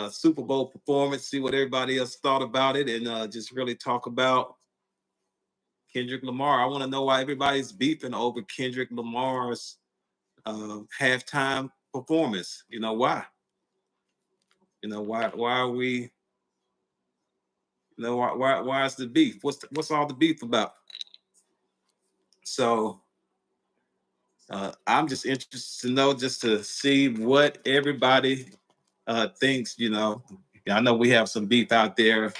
Super Bowl performance, see what everybody else thought about it, and just really talk about Kendrick Lamar. I want to know why everybody's beefing over Kendrick Lamar's halftime performance. You know why? You know why are we? You know why is the beef? What's all the beef about? So I'm just interested to know, just to see what everybody thinks. I know we have some beef out there.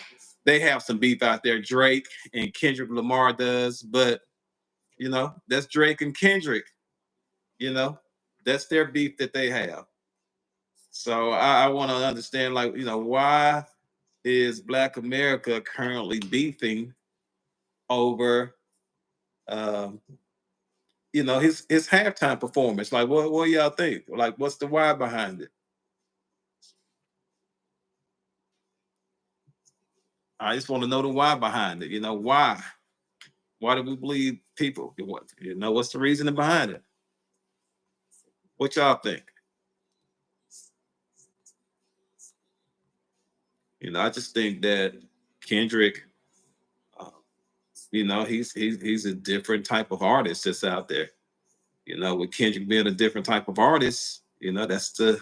They have some beef out there. Drake and Kendrick Lamar does, but that's Drake and Kendrick. You know, that's their beef that they have. So I want to understand, like, why is Black America currently beefing over, um, his halftime performance? Like, what do y'all think? Like, what's the why behind it? I just want to know the why behind it. Why? Why do we believe people? What's the reasoning behind it? What y'all think? I just think that Kendrick, uh, he's a different type of artist that's out there. With Kendrick being a different type of artist, that's the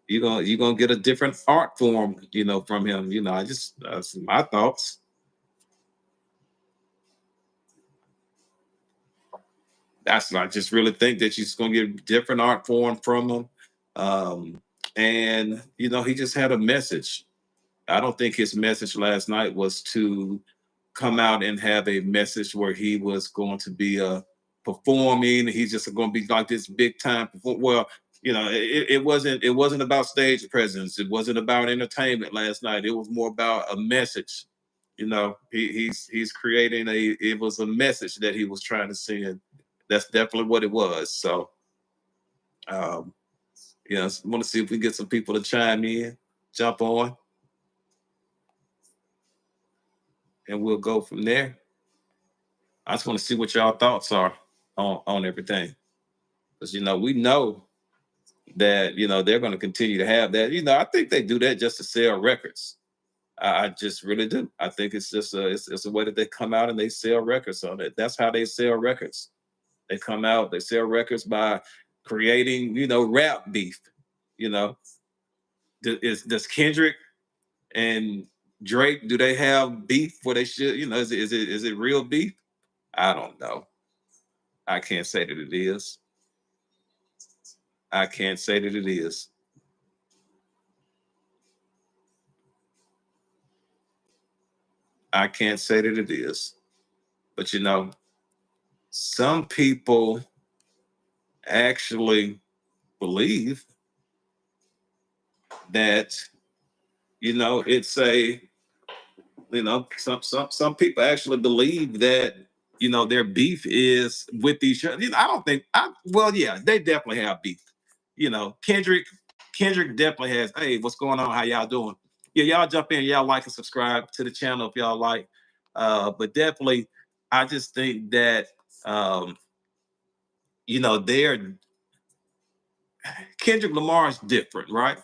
you're gonna get a different art form, from him. I just that's my thoughts. I just really think that you're just gonna get a different art form from him. Um, and he just had a message. I don't think his message last night was to come out and have a message where he was going to be performing. He's just going to be like this big time. Well, it wasn't about stage presence. It wasn't about entertainment last night. It was more about a message. He's creating it was a message that he was trying to send. That's definitely what it was. So, um, I want to see if we get some people to chime in, jump on, and we'll go from there. I just want to see what y'all thoughts are on everything, because we know that they're going to continue to have that. I think they do that just to sell records. I just really do. I think it's just it's a way that they come out and they sell records on it. That's how they sell records. They come out, they sell records by creating rap beef. You know, does Kendrick and Drake, do they have beef where they should? Is it real beef? I don't know. I can't say that it is. I can't say that it is. I can't say that it is. But some people actually believe that it's a some people actually believe that their beef is with each other. I don't think I well, yeah, they definitely have beef. Kendrick definitely has. Hey, what's going on? How y'all doing? Yeah, y'all jump in, y'all like and subscribe to the channel if y'all like. But definitely, I just think that um, they're Kendrick Lamar is different, right?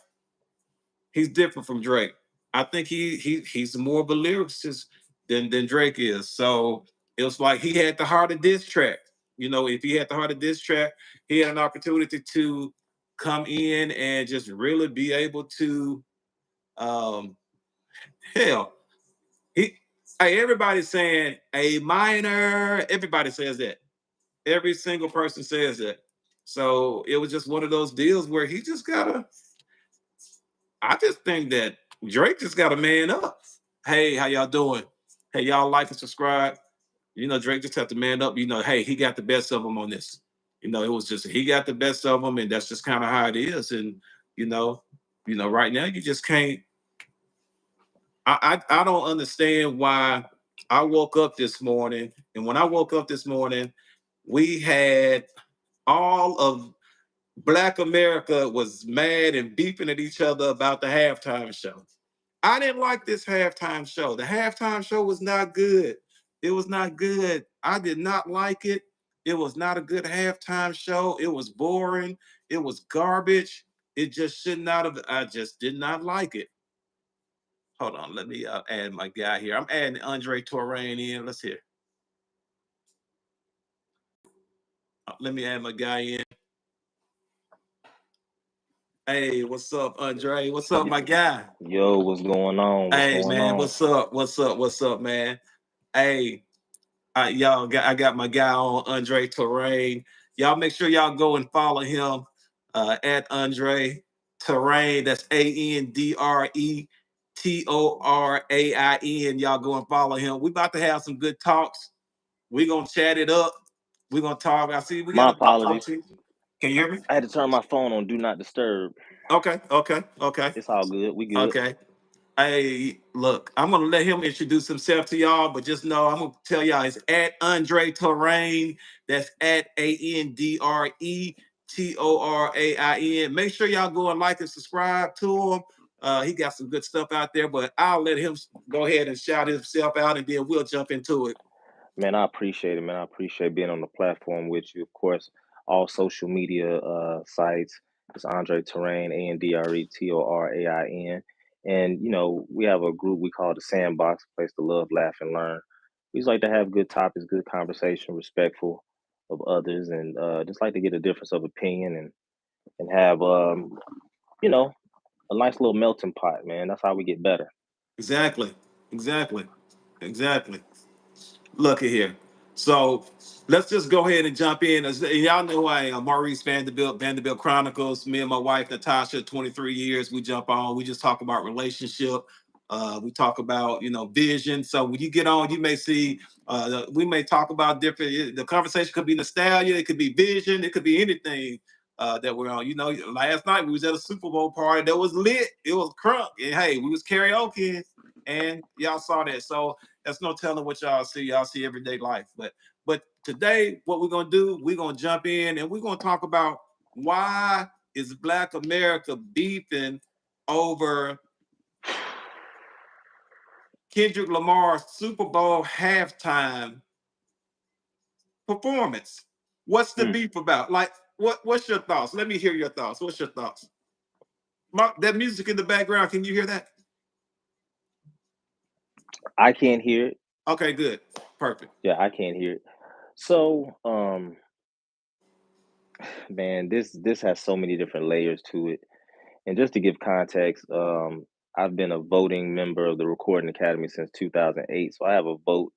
He's different from Drake. I think he's more of a lyricist than Drake is. So it was like he had the heart of diss track. If he had the heart of diss track, he had an opportunity to come in and just really be able to um hell. He Hey, everybody's saying a minor, everybody says that. Every single person says that. So it was just one of those deals where he just gotta I just think that Drake just got to man up. Hey, how y'all doing? Hey, y'all like and subscribe. Drake just have to man up. Hey, he got the best of them on this. It was just he got the best of them, and that's just kind of how it is. And you know, right now you just can't. I don't understand why. I woke up this morning, and when I woke up this morning, we had all of Black America was mad and beeping at each other about the halftime show. I didn't like this halftime show. The halftime show was not good. It was not good. I did not like it. It was not a good halftime show. It was boring. It was garbage. It just should not have. I just did not like it. Hold on, let me add my guy here. I'm adding Andre Touraine in. Let's hear. Let me add my guy in. Hey, what's up, Andre? What's up, my guy? Yo, what's going on? What's Hey, going man, on? what's up? What's up? What's up, man? Hey, I got my guy on Andre Touraine. Y'all make sure y'all go and follow him at Andre Touraine. That's ANDRETORAIN. Y'all go and follow him. We about to have some good talks. We're gonna chat it up. We're gonna talk. I see we My got a talk apologies. to you. Can you hear me? I had to turn my phone on Do Not Disturb. Okay, okay, okay, It's all good. We good. okay. Hey, look, I'm gonna let him introduce himself to y'all, but just know I'm gonna tell y'all it's at Andre Touraine. That's at ANDRETORAIN. Make sure y'all go and like and subscribe to him. He got some good stuff out there, but I'll let him go ahead and shout himself out, and then we'll jump into it. Man, I appreciate it, man. I appreciate being on the platform with you. Of course, all social media sites. It's Andre Terrain, ANDRETORAIN. And, we have a group we call the Sandbox, a place to love, laugh, and learn. We just like to have good topics, good conversation, respectful of others, and just like to get a difference of opinion and have, you know, a nice little melting pot, man. That's how we get better. Exactly, exactly, exactly. Look at here. So let's just go ahead and jump in. Y'all know who I am, Maurice Vanderbilt, Vanderbilt Chronicles. Me and my wife Natasha, 23 years. We jump on. We just talk about relationship. We talk about vision. So when you get on, you may see. We may talk about different. The conversation could be nostalgia. It could be vision. It could be anything that we're on. Last night we was at a Super Bowl party that was lit. It was crunk, and hey, we was karaoke, and y'all saw that. So that's no telling what y'all see. Y'all see everyday life. But today, what we're gonna do, we're gonna jump in and we're gonna talk about why is Black America beefing over Kendrick Lamar's Super Bowl halftime performance. What's the Mm, beef about? Like, what's your thoughts? Let me hear your thoughts. What's your thoughts? That music in the background, can you hear that? I can't hear it. Okay, good. Perfect. Yeah, I can't hear it. So, man, this has so many different layers to it. And just to give context, I've been a voting member of the Recording Academy since 2008. So I have a vote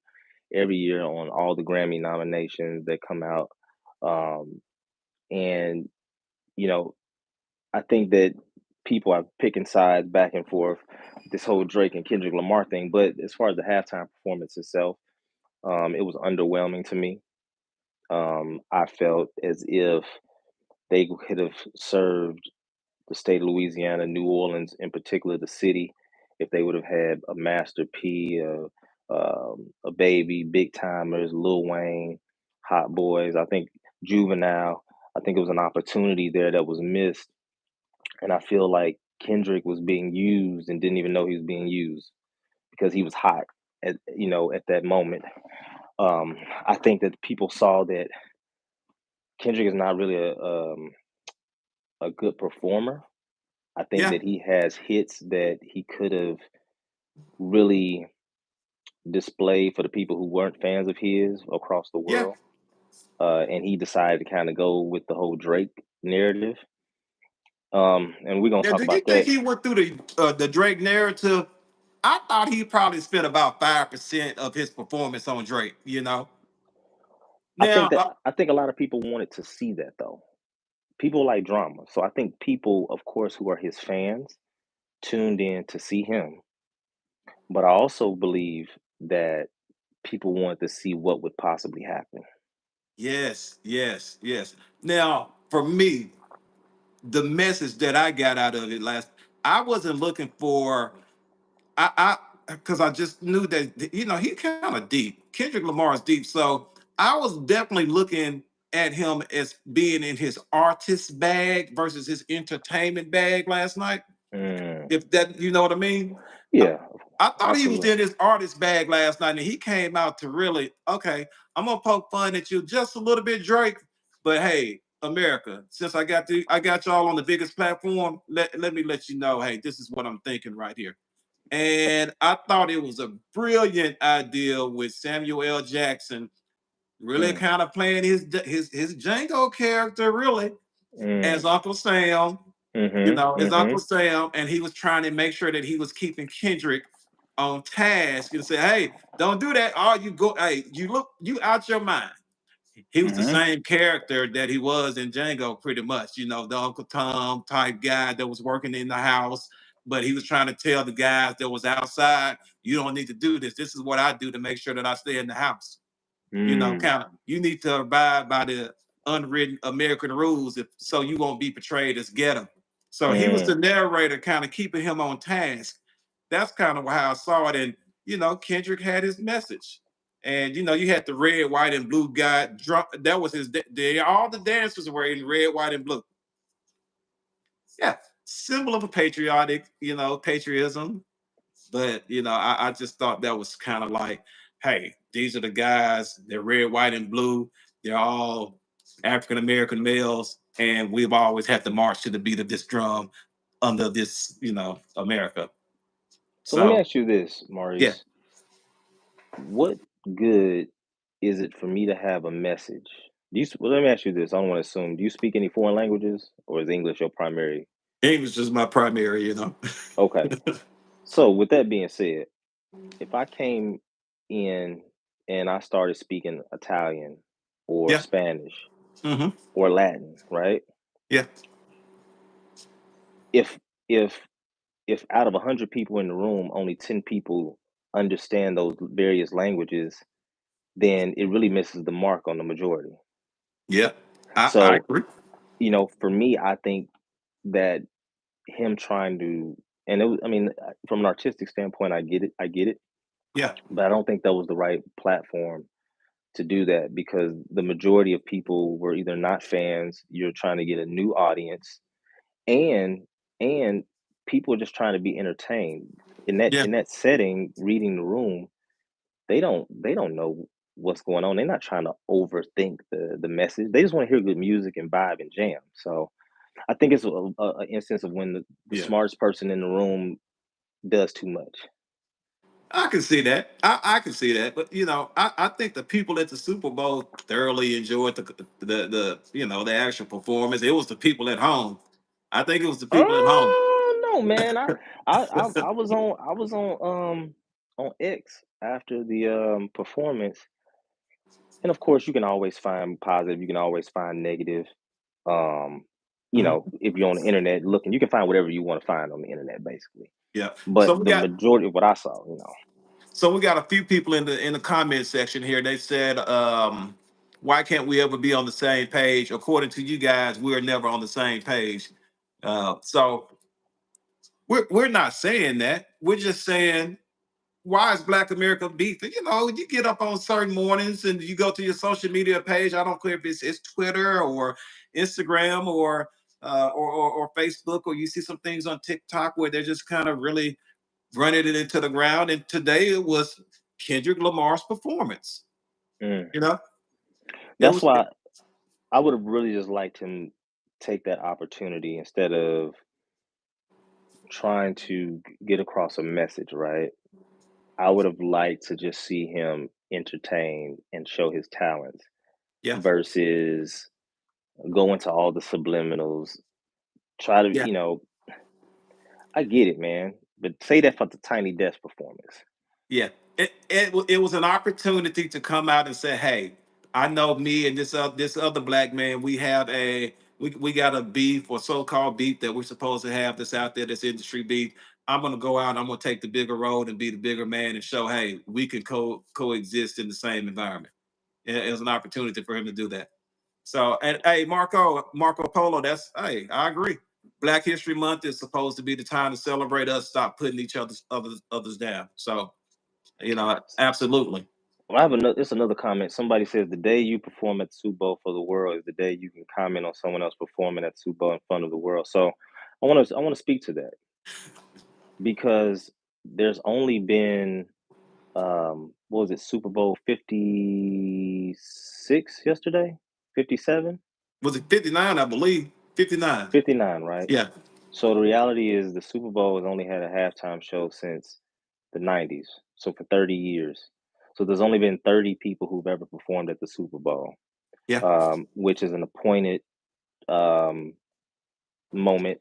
every year on all the Grammy nominations that come out. Um, and, you know, I think that people are picking sides back and forth, this whole Drake and Kendrick Lamar thing. But as far as the halftime performance itself, it was underwhelming to me. I felt as if they could have served the state of Louisiana, New Orleans in particular, the city, if they would have had a Master P, a Baby, Big Timers, Lil Wayne, Hot Boys. I think Juvenile. I think it was an opportunity there that was missed, and I feel like Kendrick was being used and didn't even know he was being used because he was hot at that moment. Um, I think that people saw that Kendrick is not really a good performer. I think Yeah, that he has hits that he could have really displayed for the people who weren't fans of his across the yeah. world. And he decided to kind of go with the whole Drake narrative. And we're gonna Yeah, talk do you about think that. he went through the Drake narrative? I thought he probably spent about 5% of his performance on Drake. I think Now, that I think a lot of people wanted to see that though. People like drama, so I think people, of course, who are his fans, tuned in to see him. But I also believe that people wanted to see what would possibly happen. yes, yes, yes. Now, for me, the message that I got out of it I wasn't looking for I because I just knew that he kind of deep. Kendrick Lamar is deep, so I was definitely looking at him as being in his artist bag versus his entertainment bag last night. Mm, If that, you know what I mean? I, yeah, I thought he was absolutely. in his artist bag last night, and he came out to really okay. I'm gonna poke fun at you just a little bit, Drake, but hey. America, since I got y'all on the biggest platform, let me let you know, hey, this is what I'm thinking right here. And I thought it was a brilliant idea with Samuel L. Jackson really Mm, kind of playing his Django character really mm, as Uncle Sam, mm-hmm, as Uncle mm-hmm, Sam, and he was trying to make sure that he was keeping Kendrick on task and say, hey, don't do that. Oh, you go, hey, you out your mind. He was the mm-hmm, same character that he was in Django, pretty much. The Uncle Tom type guy that was working in the house, but he was trying to tell the guys that was outside, you don't need to do this. This is what I do to make sure that I stay in the house. mm, Kind of, you need to abide by the unwritten American rules so you won't be portrayed as ghetto. So he was the mm. narrator, kind of keeping him on task. That's kind of how I saw it. And Kendrick had his message. And you had the red, white, and blue guy. Drunk. That was his. All the dancers were in red, white, and blue. Yeah, symbol of a patriotic, patriotism. But I just thought that was kind of like, hey, these are the guys. They're red, white, and blue. They're all African American males, and we've always had to march to the beat of this drum under this, America. So let me So ask you this, yeah, Maurice. What good is it for me to have a message? Well, let me ask you this. I don't want to assume. Do you speak any foreign languages, or is English your primary? English is my primary. Okay. So with that being said, if I came in and I started speaking Italian or Yeah. Spanish Hmm. or Latin, right? Yeah. If if if out of 100 people in the room, only 10 people understand those various languages, then it really misses the mark on the majority. Yeah. I So, agree. for me, I think that him trying to, and I mean, from an artistic standpoint, I get it, Yeah. but I don't think that was the right platform to do that because the majority of people were either not fans, you're trying to get a new audience, and and people are just trying to be entertained. Yeah. In that setting, reading the room, they don't know what's going on. They're not trying to overthink the message. They just want to hear good music and vibe and jam. So I think it's a instance of when the Yeah. smartest person in the room does too much. I can see that. I can see that. But I think the people at the Super Bowl thoroughly enjoyed the actual performance. It was the people at home. I think it was the people at home. Oh no, man! I was on X after the performance, and of course, you can always find positive. You can always find negative. Um, Mhm. if you're on the internet looking, you can find whatever you want to find on the internet, basically. Yeah. But the majority of what I saw, So we got a few people in the comment section here. They said, why can't we ever be on the same page? According to you guys, we're never on the same page. So we're not saying that. We're just saying, why is Black America beefing? You get up on certain mornings and you go to your social media page. I don't care if it's Twitter or Instagram or Facebook, or you see some things on TikTok where they're just kind of really running it into the ground. And today it was Kendrick Lamar's performance. mm. You know, it That's was why I would have really just liked him take that opportunity instead of trying to get across a message, right? I would have liked to just see him entertain and show his talents yeah, versus go into all the subliminals. Try to, yeah. I get it, man, but say that for the Tiny Desk performance. Yeah, it was an opportunity to come out and say, "Hey, I know me and this other black man. We got a beef or so-called beef that we're supposed to have that's out there. This industry beef. I'm gonna go out. And I'm gonna take the bigger road and be the bigger man and show, hey, we can coexist in the same environment. It was an opportunity for him to do that. So, and hey, Marco Polo. Hey, I agree. Black History Month is supposed to be the time to celebrate us, stop putting others down. So absolutely. Well, I have another. It's another comment. Somebody says the day you perform at the Super Bowl for the world is the day you can comment on someone else performing at the Super Bowl in front of the world. So, I want to speak to that because there's only been what was it, Super Bowl 56 yesterday, 57. Was it 59? I believe 59. 59, right? Yeah, So the reality is the Super Bowl has only had a halftime show since the 90s. So for 30 years. So there's only been 30 people who've ever performed at the Super Bowl, yeah. which is an appointed um, moment.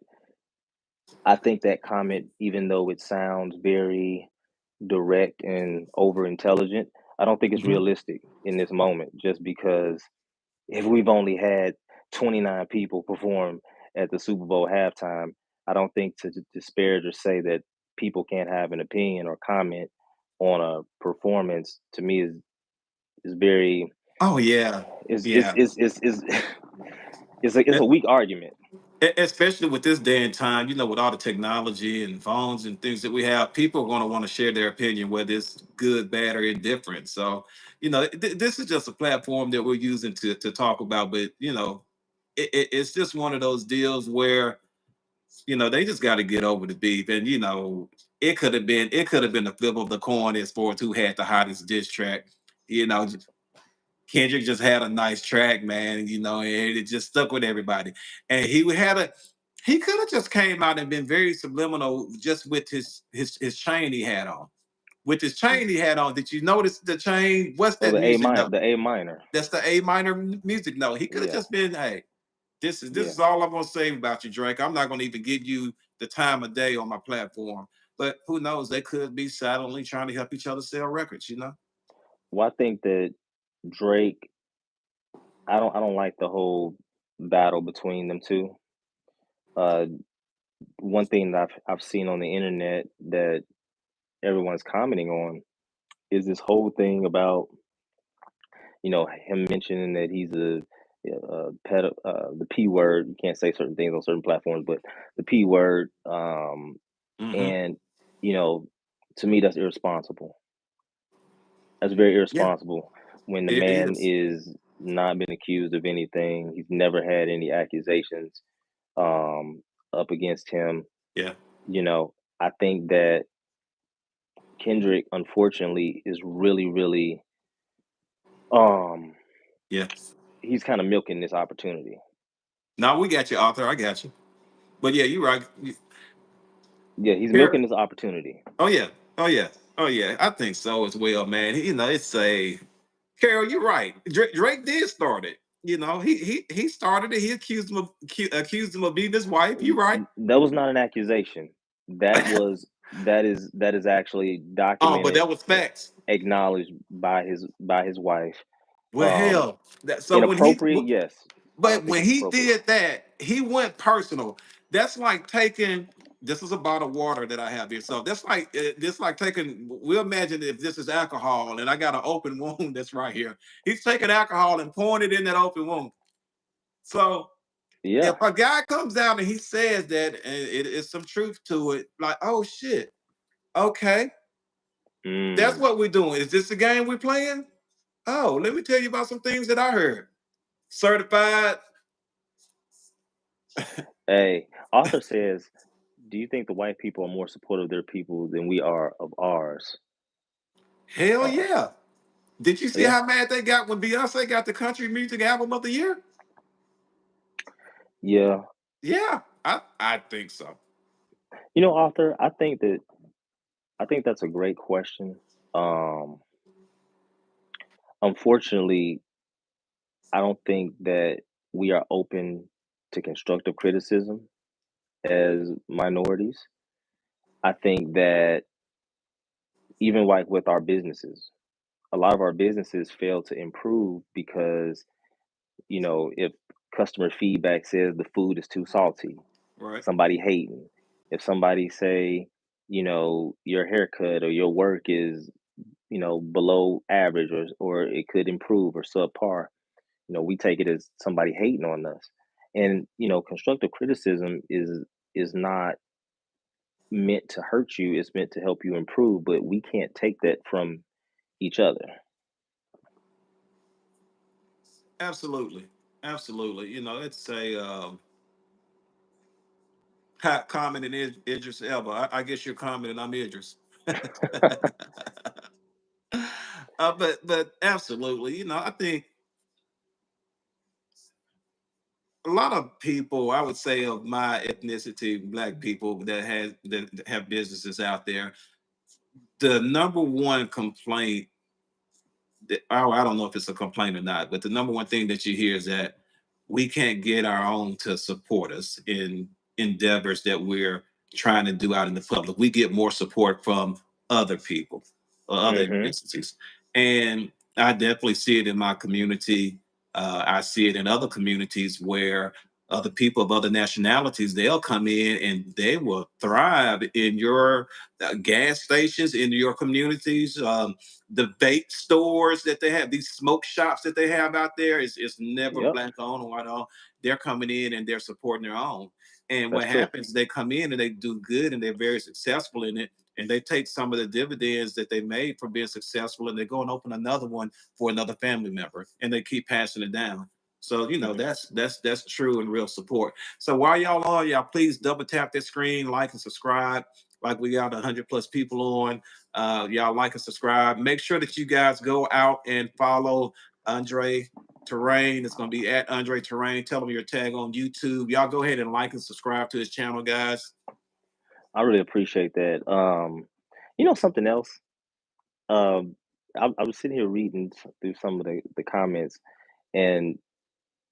I think that comment, even though it sounds very direct and over intelligent, I don't think it's Mhm. realistic in this moment just because if we've only had 29 people perform at the Super Bowl halftime, I don't think to disparage or say that people can't have an opinion or comment on a performance to me is very Oh yeah, yeah. is it's a weak argument. Especially with this day and time, with all the technology and phones and things that we have, people are going to want to share their opinion, whether it's good, bad, or indifferent. So, this is just a platform that we're using to talk about. But it's just one of those deals where they just got to get over the beef. And it could have been the flip of the coin as far as who had the hottest diss track. You know, Kendrick just had a nice track, man, and it just stuck with everybody. And he could have just came out and been very subliminal just with his chain he had on. With his chain he had on, did you notice the chain? What's Oh, that music note? The A minor. That's the A minor music note. He could have Yeah, just been, hey, this yeah. is all I'm gonna say about you, Drake. I'm not gonna even give you the time of day on my platform. But who knows? They could be silently trying to help each other sell records. Well, I think that Drake. I don't like the whole battle between them two. Uh, One thing that I've seen on the internet that everyone's commenting on is this whole thing about him mentioning that he's the p word. You can't say certain things on certain platforms, but the p word. Hmm. And you know, to me, that's irresponsible. That's very Yeah, irresponsible when the it man is. is not been accused of anything. He's never had any accusations um, up against him. Yeah, I think that Kendrick, unfortunately, is really, really um, yeah. he's kind of milking this opportunity. Now we got you, Arthur. I got you. But yeah, you're right. Yeah, he's Here. milking this opportunity. Oh yeah. Oh yeah. Oh yeah. I think so as well, man. It's a Carol. You're right. Drake did start it. He started it. He accused him of beating his wife. You're right. That was not an accusation. That is actually Oh, but documented, that was facts. acknowledged by his wife. Well, Um, hell. So Inappropriate, yes. I but don't think when it's he appropriate. did that, he went personal. That's like taking. This is a bottle of water that I have here. So that's like taking. We'll imagine if this is alcohol, and I got an open wound that's right here. He's taking alcohol and pouring it in that open wound. So if Yeah. a guy comes out and he says that, and it is some truth to it, like, oh shit, okay, that's Mm. what we're doing. Is this the game we're playing? Oh, let me tell you about some things that I heard. Certified. Hey, author says, "Do you think the white people are more supportive of their people than we are of ours?" Hell Uh, yeah. Did you see yeah, how mad they got when Beyonce got the country music album of the year? yeah. Yeah, I think so. Author, I think that's a great question. Um, Unfortunately, I don't think that we are open to constructive criticism as minorities. I think that even like with our businesses, a lot of our businesses fail to improve because, if customer feedback says the food is too salty, Right. somebody hating. If somebody say, your haircut or your work is, below average or it could improve or subpar, we take it as somebody hating on us. And, constructive criticism is not meant to hurt you, it's meant to help you improve, but we can't take that from each other. Absolutely. Absolutely. It's a common in Idris Elba. I guess you're common and I'm Idris. But absolutely, I think a lot of people, I would say, of my ethnicity, black people that have businesses out there, the number one complaint I don't know if it's a complaint or not, but the number one thing that you hear is that we can't get our own to support us in endeavors that we're trying to do out in the public. We get more support from other people or other Hmm. entities. And I definitely see it in my community. I see it in other communities where other people of other nationalities, they'll come in and they will thrive in your gas stations, in your communities. The vape stores that they have, these smoke shops that they have out there is never Yep, black owned or white owned. They're coming in and they're supporting their own. And that's what true. happens, they come in and they do good and they're very successful in it. And they take some of the dividends that they made from being successful and they go and open another one for another family member and they keep passing it down. So Hmm. that's true and real support. So while y'all on, y'all please double tap that screen, like and subscribe. Like we got 100+ people on. Y'all like and subscribe. Make sure that you guys go out and follow Andre Terrain. It's going to be at Andre Terrain. Tell him your tag on YouTube. Y'all go ahead and like and subscribe to his channel, guys. I really appreciate that. You know something else? Um, I was sitting here reading through some of the comments, and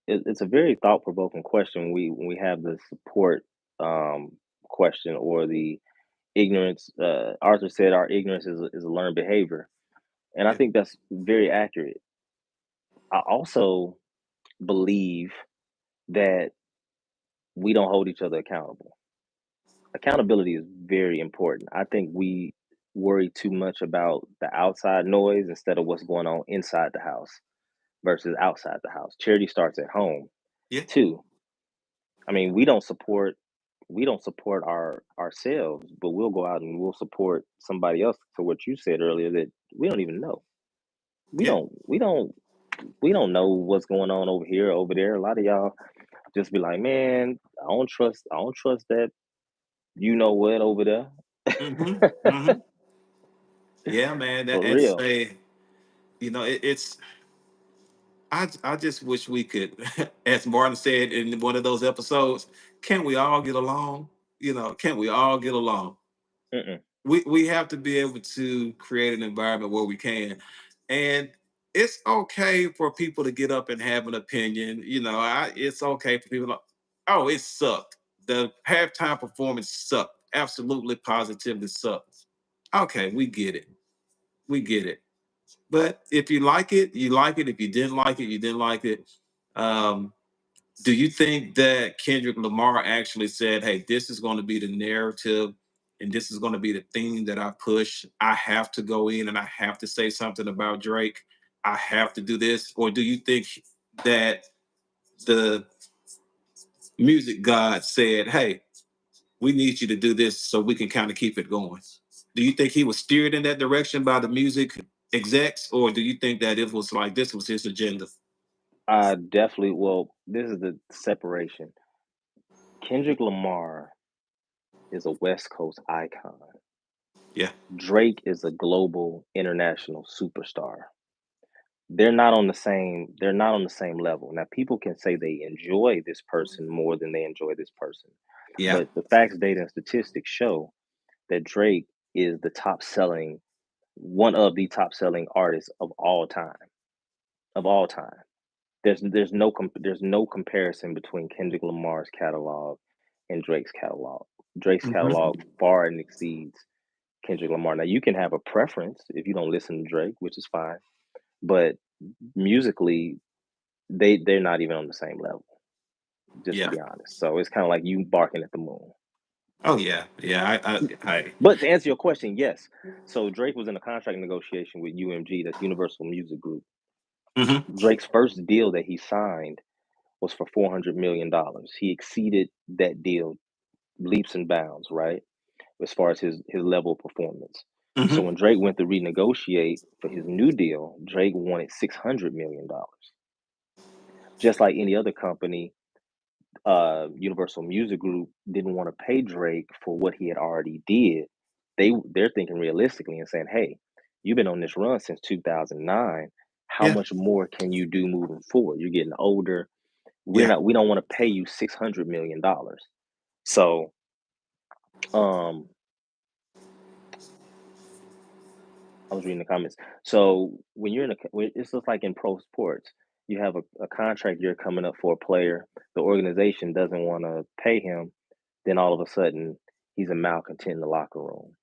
it's a very thought provoking question. When we have the support question or the ignorance. Arthur said our ignorance is a learned behavior, and I Yeah. think that's very accurate. I also believe that we don't hold each other accountable. Accountability is very important. I think we worry too much about the outside noise instead of what's going on inside the house versus outside the house. Charity starts at home Yeah. too. I mean, we don't support ourselves, but we'll go out and we'll support somebody else. To what you said earlier, that we don't even know. We Yeah. don't we don't we don't know what's going on over here, over there. A lot of y'all just be like, man, I don't trust that you know what over Mm-hmm. there. Mm-hmm. Yeah, man. For It's real. it's I just wish we could, as Martin said in one of those episodes, can we all get along? Can we all get along? Mm-mm. We have to be able to create an environment where we can. And it's okay for people to get up and have an opinion. It's okay for people to, oh, it sucked. The halftime performance sucked. Absolutely positively sucked. Okay, we get it. We get it. But if you like it, you like it. If you didn't like it, you didn't like it. Um, do you think that Kendrick Lamar actually said, "Hey, this is going to be the narrative, and this is going to be the thing that I push. I have to go in and I have to say something about Drake. I have to do this," or do you think that the music god said, "Hey, we need you to do this so we can kind of keep it going"? Do you think he was steered in that direction by the music execs, or do you think that it was like this was his agenda? I definitely, well, this is the separation. Kendrick Lamar is a West Coast icon. Yeah, Drake is a global international superstar. They're not on the same level. Now people can say they enjoy this person more than they enjoy this person. yeah, But the facts, data, and statistics show that Drake is the top selling one of the top selling artists of all time. Of all time. There's no comparison between Kendrick Lamar's catalog and Drake's catalog. Drake's hmm, catalog far and exceeds Kendrick Lamar. Now you can have a preference if you don't listen to Drake, which is fine, but musically they're not even on the same level, just to yeah. be honest. So it's kind of like you barking at the moon. Oh yeah, yeah. I But to answer your question, yes. So Drake was in a contract negotiation with UMG, that's Universal Music Group. hmm, Drake's first deal that he signed was for $400 million. He exceeded that deal leaps and bounds, right? As far as his level of performance. So hmm. when Drake went to renegotiate for his new deal, Drake wanted $600 million. Just like any other company, Universal Music Group didn't want to pay Drake for what he had already did. They're thinking realistically and saying, "Hey, you've been on this run since 2009. How Yeah, much more can you do moving forward? You're getting older. Yeah. We don't want to pay you $600 million. So um I was reading the comments. So when you're in it's just like in pro sports, you have a contract year coming up for a player. The organization doesn't want to pay him. Then all of a sudden, he's a malcontent in the locker room.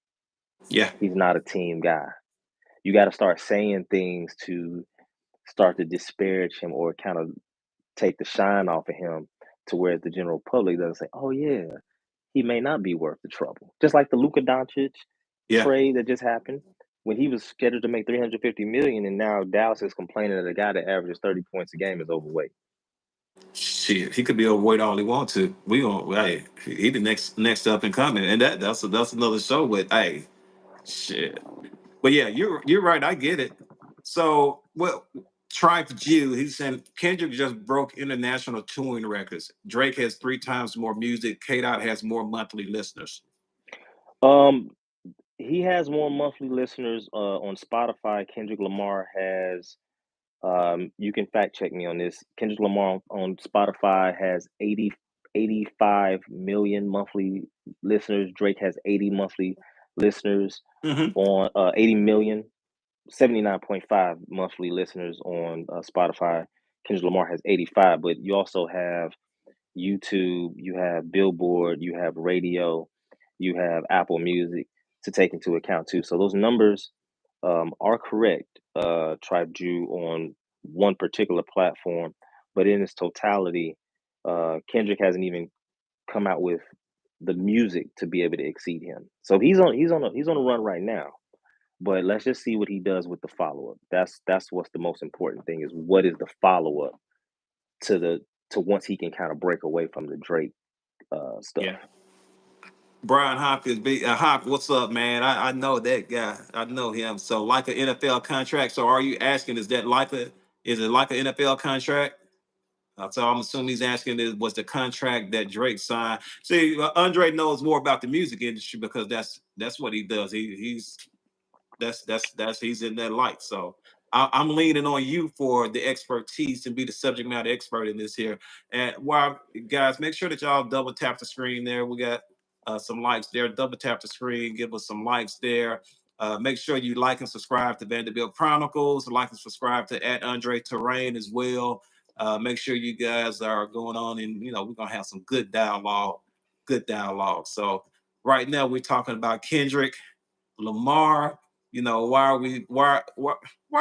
Yeah. He's not a team guy. You got to start saying things to start to disparage him or kind of take the shine off of him to where the general public doesn't say, "Oh yeah, he may not be worth the trouble." Just like the Luka Doncic Yeah. trade that just happened when he was scheduled to make 350 million, and now Dallas is complaining that a guy that averages 30 points a game is overweight. Shit, he could be overweight all he wants to. We gonna hey, he the next up and coming, and that's another show. But hey, shit. But yeah, you're right. I get it. So well, Tribe Jew, he's saying Kendrick just broke international touring records. Drake has 3 times more music. K Dot has more monthly listeners. Um, he has more monthly listeners on Spotify. Kendrick Lamar has. You can fact check me on this. Kendrick Lamar on Spotify has 85 million monthly listeners. Drake has 80 monthly listeners Hmm. on 80 million, 79.5 monthly listeners on Spotify. Kendrick Lamar has 85, but you also have YouTube, you have Billboard, you have radio, you have Apple Music to take into account too. So those numbers are correct, Tribe Jew, on one particular platform, but in its totality, Kendrick hasn't even come out with the music to be able to exceed him. So he's on a run right now. But let's just see what he does with the follow up. That's what's the most important thing is what is the follow up to the to once he can kind of break away from the Drake stuff. Yeah. Brian Hopkins, Hop, what's up, man? I know that guy. I know him. So like an NFL contract. So are you asking, is it like an NFL contract? So I'm assuming he's asking is was the contract that Drake signed. See, Andre knows more about the music industry because that's what he does. He's that's he's in that light. So I'm leaning on you for the expertise and be the subject matter expert in this here. And while guys, make sure that y'all double tap the screen there. We got some likes there. Double tap the screen, give us some likes there. Make sure you like and subscribe to Vanderbilt Chronicles. Like and subscribe to at Andre Terrain as well. Make sure you guys are going on, and we're gonna have some good dialogue. Good dialogue. So right now we're talking about Kendrick Lamar. Why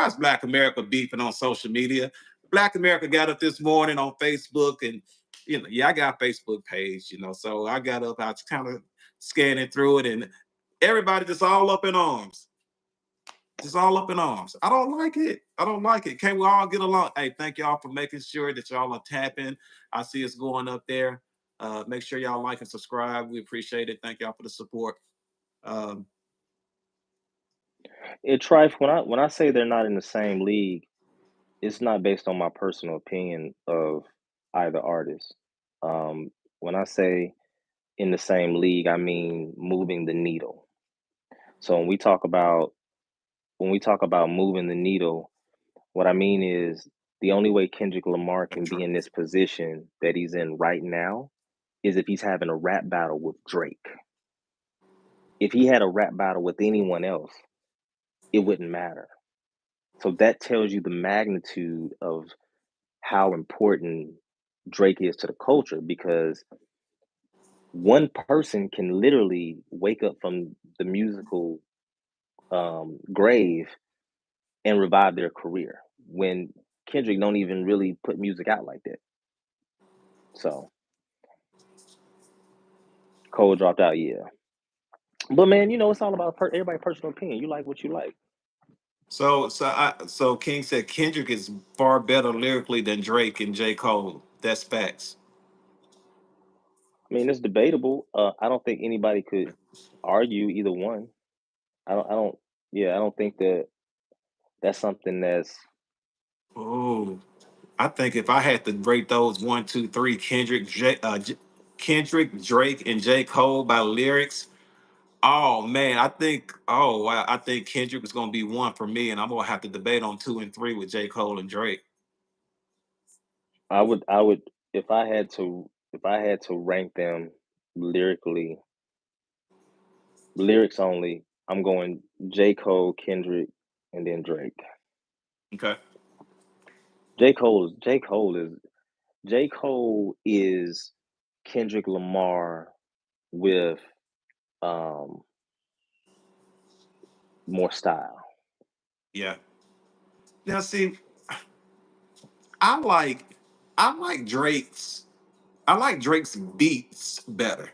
is Black America beefing on social media? Black America got up this morning on Facebook, and yeah, I got a Facebook page, so I got up, I was kind of scanning through it, and everybody just all up in arms. Just all up in arms. I don't like it. I don't like it. Can we all get along? Hey, thank y'all for making sure that y'all are tapping. I see it's going up there. Make sure y'all like and subscribe. We appreciate it. Thank y'all for the support. Um, It Trife, when I say they're not in the same league, it's not based on my personal opinion of either artist. When I say in the same league, I mean moving the needle. So when we talk about moving the needle, what I mean is the only way Kendrick Lamar can be in this position that he's in right now is if he's having a rap battle with Drake. If he had a rap battle with anyone else, it wouldn't matter. So that tells you the magnitude of how important Drake is to the culture because one person can literally wake up from the musical grave and revive their career when Kendrick don't even really put music out like that. So Cole dropped out, yeah. But man, it's all about everybody's personal opinion. You like what you like. So King said Kendrick is far better lyrically than Drake and J. Cole. That's facts. I mean, it's debatable. I don't think anybody could argue either one. I don't. Yeah, I don't think that that's something that's. Oh, I think if I had to rate those one, two, three, Kendrick, Drake, and J. Cole by lyrics. Oh man, I think Kendrick is gonna be one for me, and I'm gonna have to debate on two and three with J. Cole and Drake. I would. if I had to rank them lyrically, lyrics only, I'm going J. Cole, Kendrick, and then Drake. Okay. J. Cole is Kendrick Lamar with um more style. Yeah. Now see, I like I like Drake's I like Drake's beats better.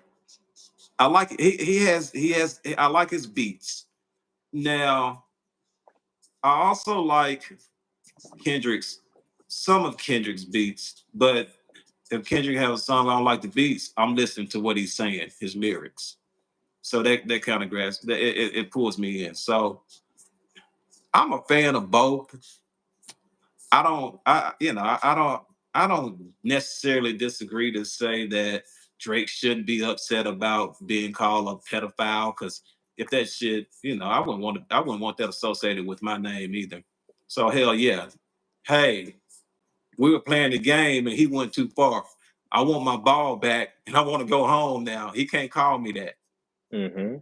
I like he has I like his beats. Now I also like Kendrick's some of Kendrick's beats, but if Kendrick has a song I don't like the beats, I'm listening to what he's saying, his lyrics. So that kind of grasp that it pulls me in. So I'm a fan of both. I don't I you know I don't necessarily disagree to say that Drake shouldn't be upset about being called a pedophile because if that shit, I wouldn't want that associated with my name either. So hell yeah. Hey, we were playing the game and he went too far. I want my ball back and I want to go home now. He can't call me that. Hmm.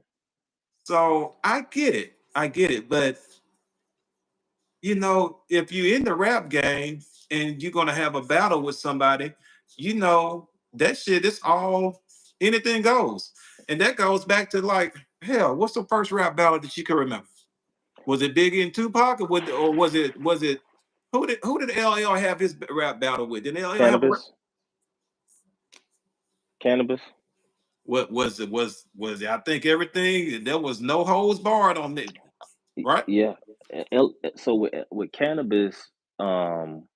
So I get it. I get it. But if you're in the rap game and you're gonna have a battle with somebody, that shit is all anything goes. And that goes back to like, hell, what's the first rap battle that you can remember? Was it Biggie and Tupac, or was it who did LL have his rap battle with? Did LL have a rap? Cannabis, cannabis. What was it? I think everything there was no holds barred on it, right? Yeah. So with cannabis, um,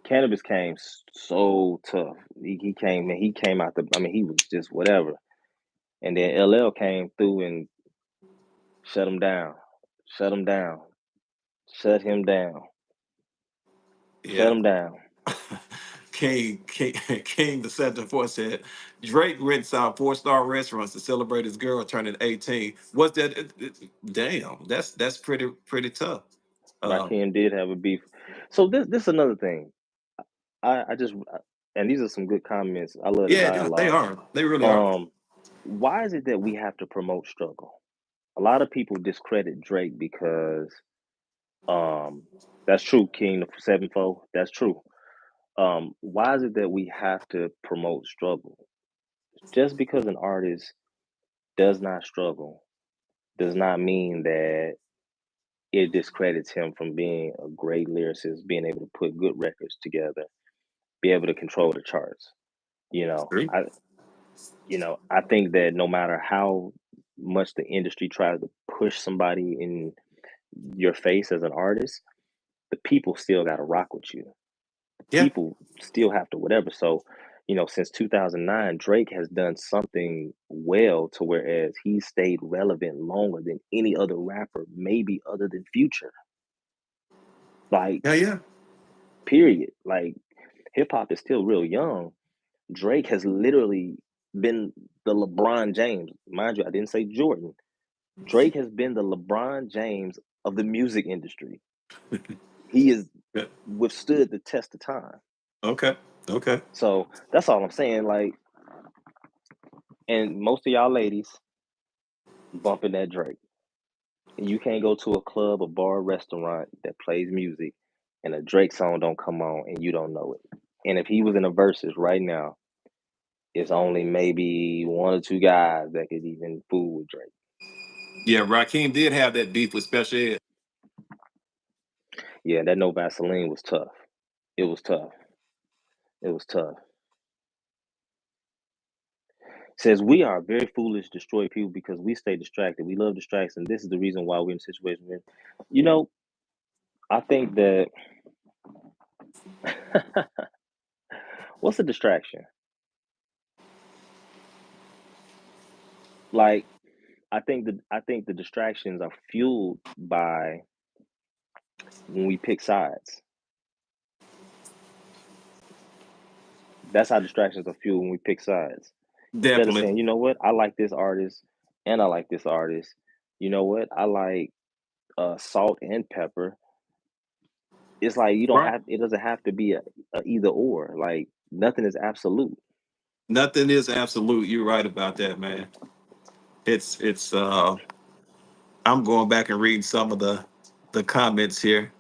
cannabis came so tough. He came and he came out the. I mean, he was just whatever. And then LL came through and shut him down, shut him down, shut him down, shut Yeah. him down. King the Center for said Drake rents out four-star restaurants to celebrate his girl turning 18. What's that? Damn, that's pretty tough. Um, Rakim did have a beef. So this another thing. I just and these are some good comments. I love the yeah, they dialogue. are. They really are. Um, why is it that we have to promote struggle? A lot of people discredit Drake because um that's true, King the Sevenfold. That's true. Why is it that we have to promote struggle? Just because an artist does not struggle does not mean that it discredits him from being a great lyricist, being able to put good records together, be able to control the charts. You know, Agree. I I think that no matter how much the industry tries to push somebody in your face as an artist, the people still got to rock with you. The Yeah, people still have to whatever. So, since 2009, Drake has done something well to whereas he stayed relevant longer than any other rapper, maybe other than Future. Like, yeah, yeah, period. Like, hip hop is still real young. Drake has literally been the LeBron James. Mind you, I didn't say Jordan. Drake has been the LeBron James of the music industry. He has yeah. withstood the test of time. Okay, okay. So that's all I'm saying. Like, and most of y'all ladies bumping that Drake. And you can't go to a club, a bar, restaurant that plays music and a Drake song don't come on and you don't know it. And if he was in a verses right now, it's only maybe one or two guys that could even fool with Drake. Yeah, Raheem did have that beef with Special Ed. Yeah, that No Vaseline was tough. It was tough. It was tough. Says we are very foolish, destroy people because we stay distracted. We love distractions. This is the reason why we're in the situation we're in. You know, I think that what's a distraction? Like I think the distractions are fueled by when we pick sides. That's how distractions are fueled when we pick sides. Instead of Definitely. saying, you know what, I like this artist and I like this artist. You know what, I like salt and pepper. it's like you don't Right. have. It doesn't have to be a either or. Like nothing is absolute. Nothing is absolute. You're right about that, man. It's I'm going back and reading some of the comments here,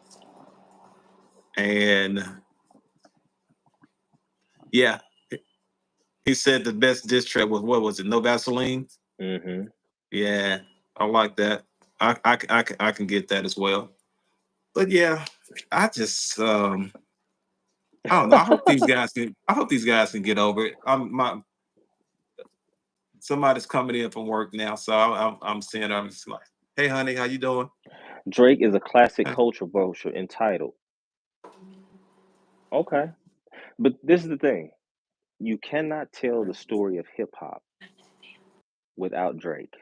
and yeah, he said the best diss track was, what was it? No Vaseline. Hmm. Yeah, I like that. I can get that as well. But yeah, I just I don't know. I hope these guys can get over it. Somebody's coming in from work now, so I'm seeing her. I'm just like, hey, honey, how you doing? Drake is a classic culture vulture entitled. Okay, but this is the thing: you cannot tell the story of hip hop without Drake.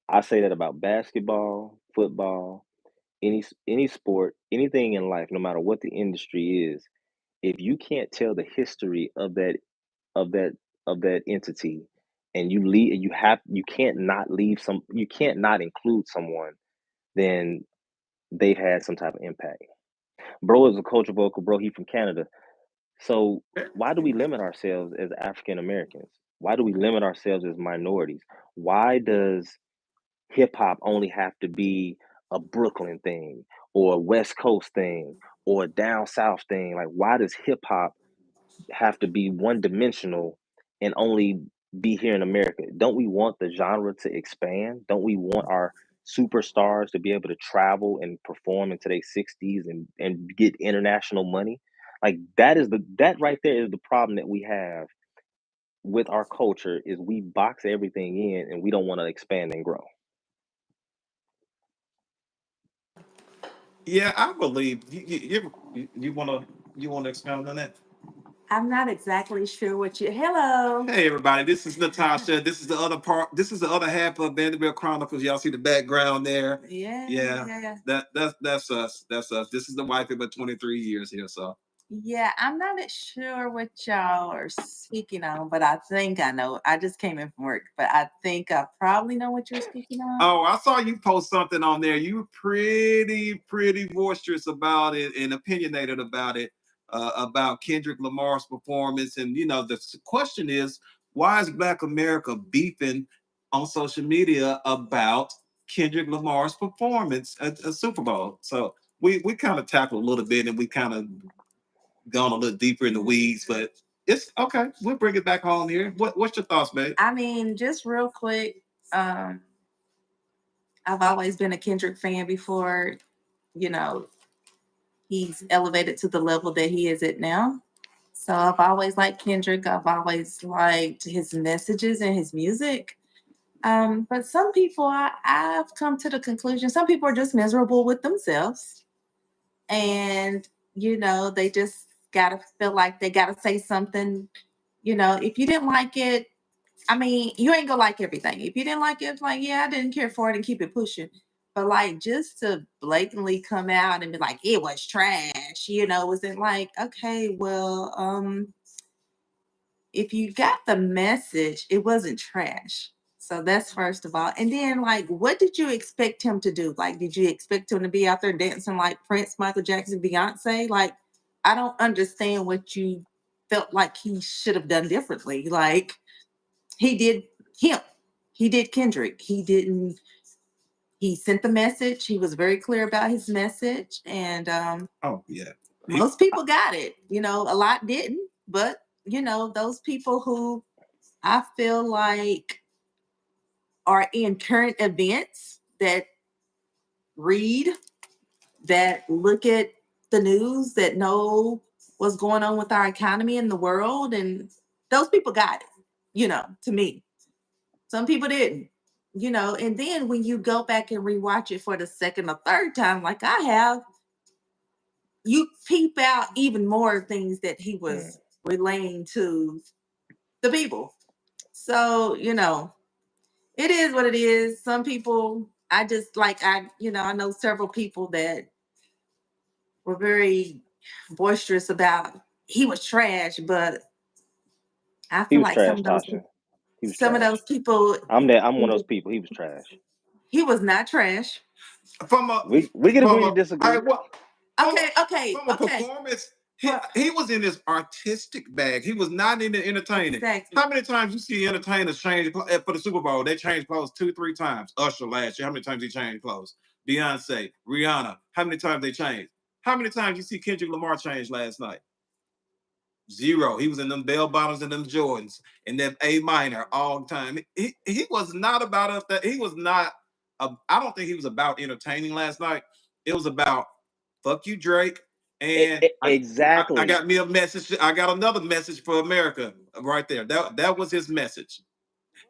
I say that about basketball, football, any sport, anything in life, no matter what the industry is. If you can't tell the history of that of that entity, and you can't not you can't not include someone, then they've had some type of impact. Bro is a culture vocal, bro. He from Canada. So why do we limit ourselves as African Americans? Why do we limit ourselves as minorities? Why does hip hop only have to be a Brooklyn thing or a West Coast thing or a down south thing? Like, why does hip hop have to be one dimensional and only be here in America? Don't we want the genre to expand? Don't we want our superstars to be able to travel and perform into their 60s and get international money? Like that right there is the problem that we have with our culture is we box everything in and we don't want to expand and grow. Yeah, I believe you want to expound on that. I'm not exactly sure what you. Hello. Hey everybody, this is Natasha. This is the other part. This is the other half of Vanderbilt Chronicles. Y'all see the background there? Yeah, Yeah, yeah, that's us. That's us. This is the wife of 23 years here. So yeah. I'm not sure what y'all are speaking on, but I think I know. I just came in from work, but I think I probably know what you're speaking on. oh, I saw you post something on there. You were pretty boisterous about it and opinionated about Kendrick Lamar's performance. And the question is, why is Black America beefing on social media about Kendrick Lamar's performance at a Super Bowl? So we kind of tackled a little bit, and we kind of gone a little deeper in the weeds, but it's okay. We'll bring it back home here. What's your thoughts, babe? I mean, just real quick. Um, I've always been a Kendrick fan before. You know, he's elevated to the level that he is at now. So I've always liked Kendrick. I've always liked his messages and his music. But some people, I've come to the conclusion, some people are just miserable with themselves. And, they just got to feel like they got to say something. If you didn't like it, I mean, you ain't gonna like everything. If you didn't like it, it's like, yeah, I didn't care for it and keep it pushing. But like just to blatantly come out and be like, it was trash, was it like, okay, well, if you got the message, it wasn't trash. So that's first of all. And then, like, what did you expect him to do? Like, did you expect him to be out there dancing like Prince, Michael Jackson, Beyonce? Like, I don't understand what you felt like he should have done differently. Like, he did him, he did Kendrick. He didn't, he sent the message. He was very clear about his message. And Oh yeah. most people got it. A lot didn't. But, those people who I feel like are in current events that read, that look at the news, that know what's going on with our economy in the world. And those people got it, to me. Some people didn't, and then when you go back and rewatch it for the second or third time, like I have, you peep out even more things that he Mm. was relaying to the people. So, it is what it is. Some people, I just like, I know several people that were very boisterous about he was trash, but I He feel was like trash, Tasha. He was some of trash. those people, I'm one of those people. He was trash. he was not trash. from a We can from agree a to disagree. from a performance. He was in his artistic bag. He was not in the entertaining. Exactly. How many times you see entertainers change for the Super Bowl? They changed clothes 2-3 times. Usher last year, how many times he changed clothes? Beyonce, Rihanna, how many times they changed? How many times you see Kendrick Lamar change last night? Zero. He was in them bell bottoms and them Jordans and them A minor all the time. He was not about us. That he was not. I don't think he was about entertaining last night. It was about fuck you, Drake. And I Exactly. got me a message. I got another message for America right there. That was his message.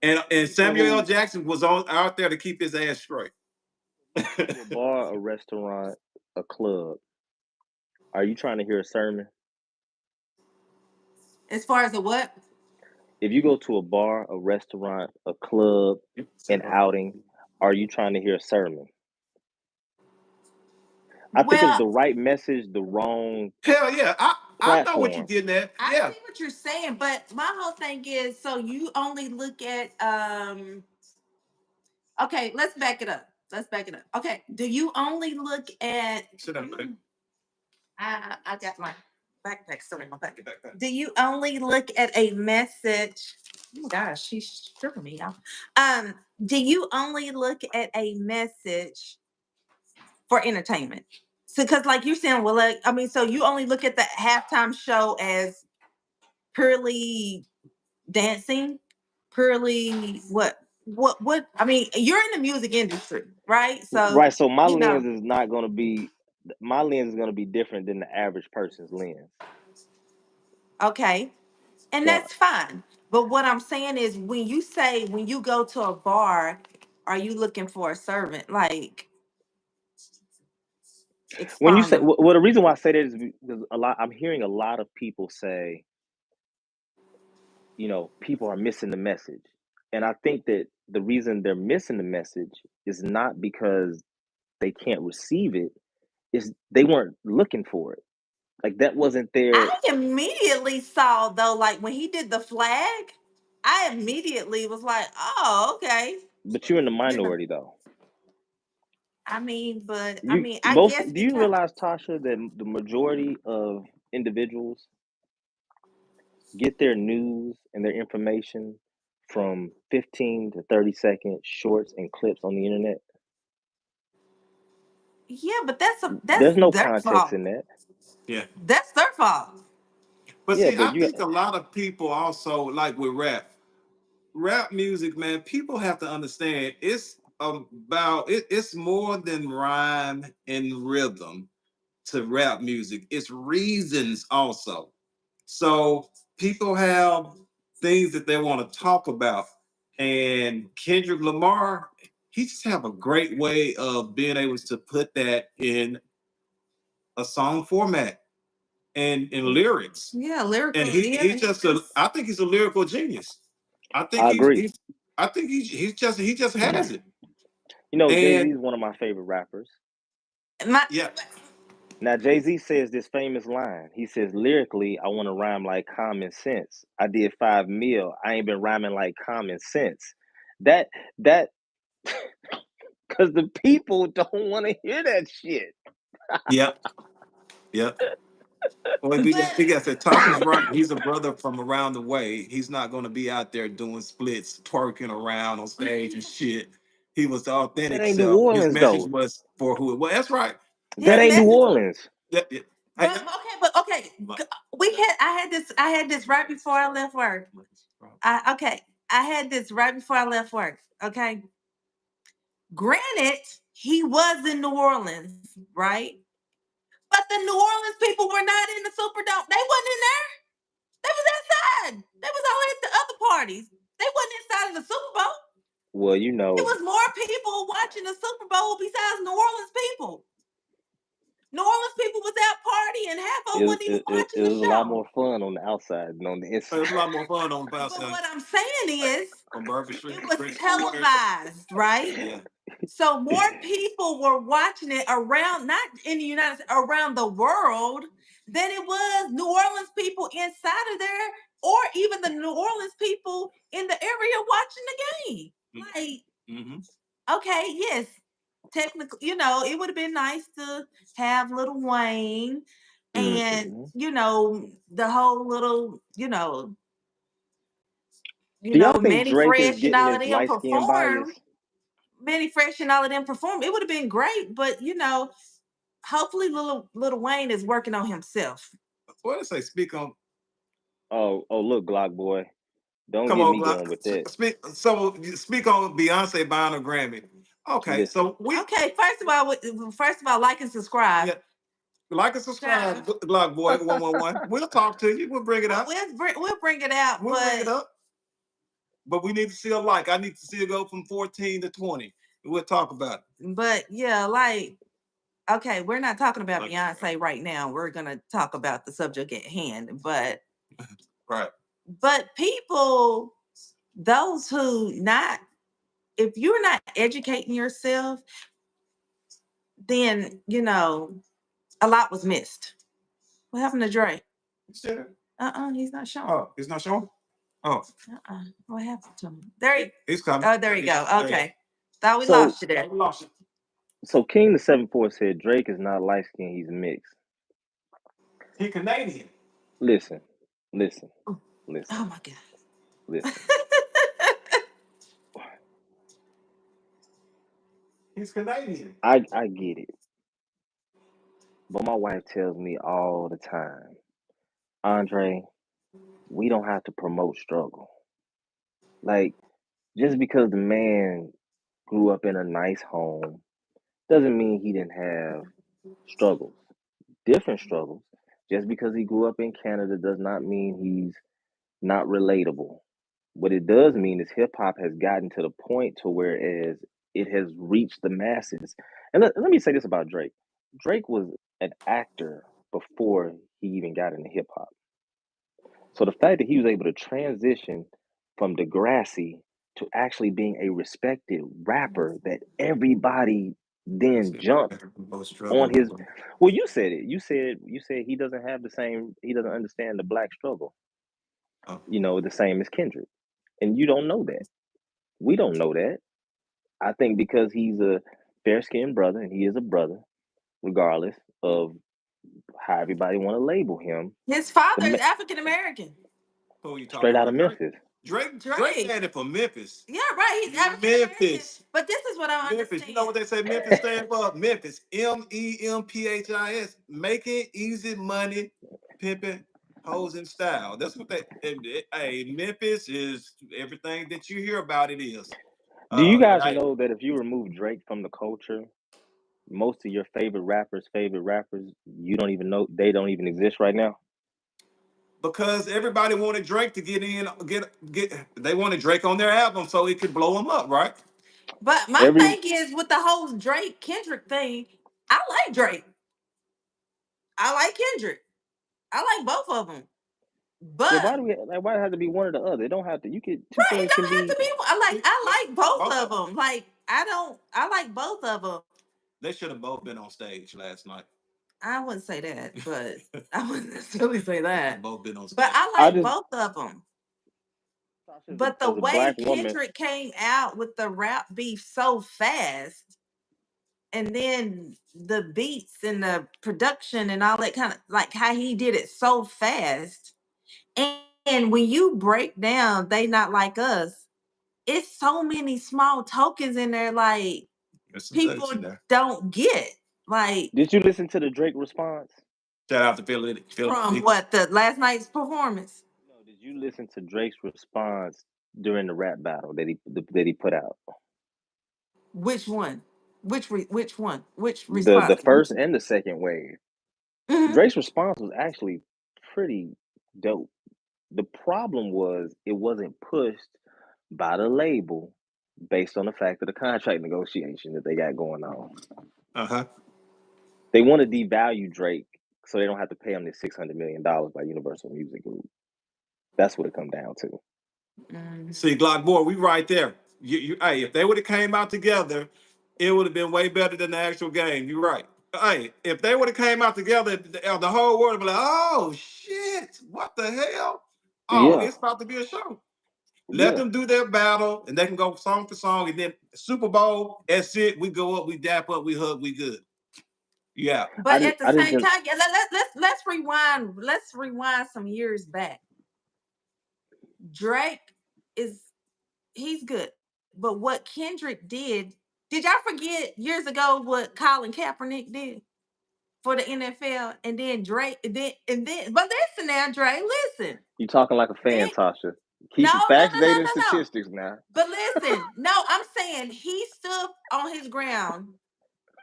And Samuel L. Jackson was out there to keep his ass straight. To a bar, a restaurant, a club. Are you trying to hear a sermon? As far as the what? If you go to a bar, a restaurant, a club, an outing, are you trying to hear a sermon? I think it's Well, the right message, the wrong Hell yeah. I know what you're platform. getting at. I Yeah. see what you're saying, but my whole thing is, so you only look at okay, let's back it up. Okay, do you only look at Sit down, buddy. I got my backpack still in my back. Do you only look at a message? Oh my gosh, she's stripping me out. Do you only look at a message for entertainment? So, because like you're saying, well, like, I mean, so you only look at the halftime show as purely dancing, purely what? I mean, you're in the music industry, right? So Right. So my you know, lens is not going to be, my lens is going to be different than the average person's lens. okay, and So that's fine. But what I'm saying is, when you say when you go to a bar, are you looking for a servant? Like, when you expound say, them. well, the reason why I say that is because I'm hearing a lot of people say, people are missing the message. And I think that the reason they're missing the message is not because they can't receive it, is they weren't looking for it. Like that wasn't their, I immediately saw though, like when he did the flag, I immediately was like, oh, okay. but you're in the You know, minority though. I mean, I Most guess do you because realize, Tasha, that the majority of individuals get their news and their information from 15 to 30-second shorts and clips on the internet? yeah, but that's There's no their context fault. in that. Yeah. That's their fault. But Yeah, see, but I you think a lot of people also like with rap music, man. People have to understand it's more than rhyme and rhythm to rap music. It's reasons also. So people have things that they want to talk about, and Kendrick Lamar, he just have a great way of being able to put that in a song format and in lyrics. Yeah, lyrical. And Yeah, he's just I think he's a lyrical genius. I think I agree. he just has it. Jay-Z And is one of my favorite rappers. my yeah, Now, Jay-Z says this famous line. He says, lyrically, I want to rhyme like common sense. I did 5 mil. I ain't been rhyming like common sense. That, that, because the people don't want to hear that shit. yeah, yeah. Well, but he got that Tasha's right. He's a brother from around the way. He's not going to be out there doing splits, twerking around on stage and shit. He was the That authentic ain't New self. His Orleans, message though. was for who it was. That's right. That his ain't New message. Orleans. Yeah. But okay. I had this right before I left work. I had this right before I left work. Okay. Granted, he was in New Orleans, right? But the New Orleans people were not in the Superdome. They wasn't in there. They was outside. They was all at the other parties. They wasn't inside of the Super Bowl. Well, It was more people watching the Super Bowl besides New Orleans people. New Orleans people was out partying. Half of them wasn't even it watching the was a lot show. more fun on the outside than on the It was inside. a lot more fun on But South what I'm saying is, on Bourbon Street. it was televised, right? Yeah. So more people were watching it around, not in the United States, around the world, than it was New Orleans people inside of there, or even the New Orleans people in the area watching the game. Like, Mm-hmm. okay, yes, technically, it would have been nice to have Little Wayne and Hmm. the whole little, Do y'all think Manny Drake is Fresh and getting all of this them light skin perform. bias? Manny Fresh and all of them perform. It would have been great, but hopefully little Wayne is working on himself. What did I say? Speak on. Oh, look, Glock boy, don't Come get on, me going with that. speak. So speak on Beyonce buying a Grammy. Okay, Listen, so we Okay, first of all, like and subscribe. yeah, like and subscribe, Glock Boy 111. We'll talk to you. We'll bring it up. We'll bring it out, We'll bring it up. But we need to see a like. I need to see it go from 14 to 20. We'll talk about it. But yeah, okay, we're not talking about Beyonce right now. We're gonna talk about the subject at hand. But right. But people, those who not, if you're not educating yourself, then a lot was missed. What happened to Dre? He's not showing. Oh, he's not showing. Oh, what happened to him? He's coming. Oh, there you go. Okay, thought we so lost you there. We lost it. so King the 7-4 said Drake is not light skinned, he's mixed. He Canadian. Listen, listen, Oh listen, my God. listen. He's Canadian. I get it. But my wife tells me all the time, Andre, we don't have to promote struggle. Like, just because the man grew up in a nice home doesn't mean he didn't have struggles, different struggles. Just because he grew up in Canada does not mean he's not relatable. What it does mean is hip hop has gotten to the point to whereas it has reached the masses. And let me say this about Drake. Drake was an actor before he even got into hip hop. So the fact that he was able to transition from Degrassi to actually being a respected rapper that everybody then jumped on his, well, you said it. You said he doesn't understand the black struggle, Oh. the same as Kendrick. And you don't know that. We don't know that. I think because he's a fair skinned brother and he is a brother, regardless of how everybody want to label him, His father is African American. Who are you talking straight out of about? Memphis. Drake had it for Memphis. Yeah, right. He's African American. Memphis. But this is what I Memphis. understand. You know what they say Memphis stand for? Memphis. MEMPHIS. Making easy money, pimping, hoes in style. That's what hey, Memphis is everything that you hear about it is. Do you guys Right. know that if you remove Drake from the culture, most of your favorite rappers, you don't even know they don't even exist right now? Because everybody wanted Drake to get in, they wanted Drake on their album so it could blow them up, right? But my Every thing is with the whole Drake Kendrick thing, I like Drake. I like Kendrick. I like both of them. yeah, But why does it have to be one or the other? It don't have to. You could two right, it things can don't have be. to be. I like both of them. Like I like both of them. They should have both been on stage last night. I wouldn't say that, but I wouldn't necessarily say that. Both been on stage. But I I like just both of them. as But the a black way woman, Kendrick came out with the rap beef so fast, and then the beats and the production and all that kind of like how he did it so fast. And when you break down They Not Like Us, it's so many small tokens in there like people don't get. Like, did you listen to the Drake response? Shout out to Philly. from what, the last night's performance? No, did you listen to Drake's response during the rap battle that he put out? Which one? Which one? Which The response? first and the second wave. Mhm. Drake's response was actually pretty dope. The problem was it wasn't pushed by the label based on the fact of the contract negotiation that they got going on. Uh-huh. They want to devalue Drake so they don't have to pay him this $600 million by Universal Music Group. That's what it come down to. See, Glock boy, we right there. Hey, if they would have came out together, it would have been way better than the actual game. You're right. Hey, if they would have came out together, the whole world would be like, oh shit, what the hell? Oh, Yeah. it's about to be a show. Let Yeah, them do their battle, and they can go song for song, and then Super Bowl. That's it. We go up, we dap up, we hug, we good. Yeah. But at the I just same didn't. time, yeah, let's rewind. Let's rewind some years back. Drake is he's good, but what Kendrick did y'all forget years ago what Colin Kaepernick did for the NFL, and then Drake, but listen now, Drake, listen. You talking like a fan, Then Tasha. no, Keep your no, facts, no, no, data, and no, no. statistics now. But listen, no, I'm saying he stood on his ground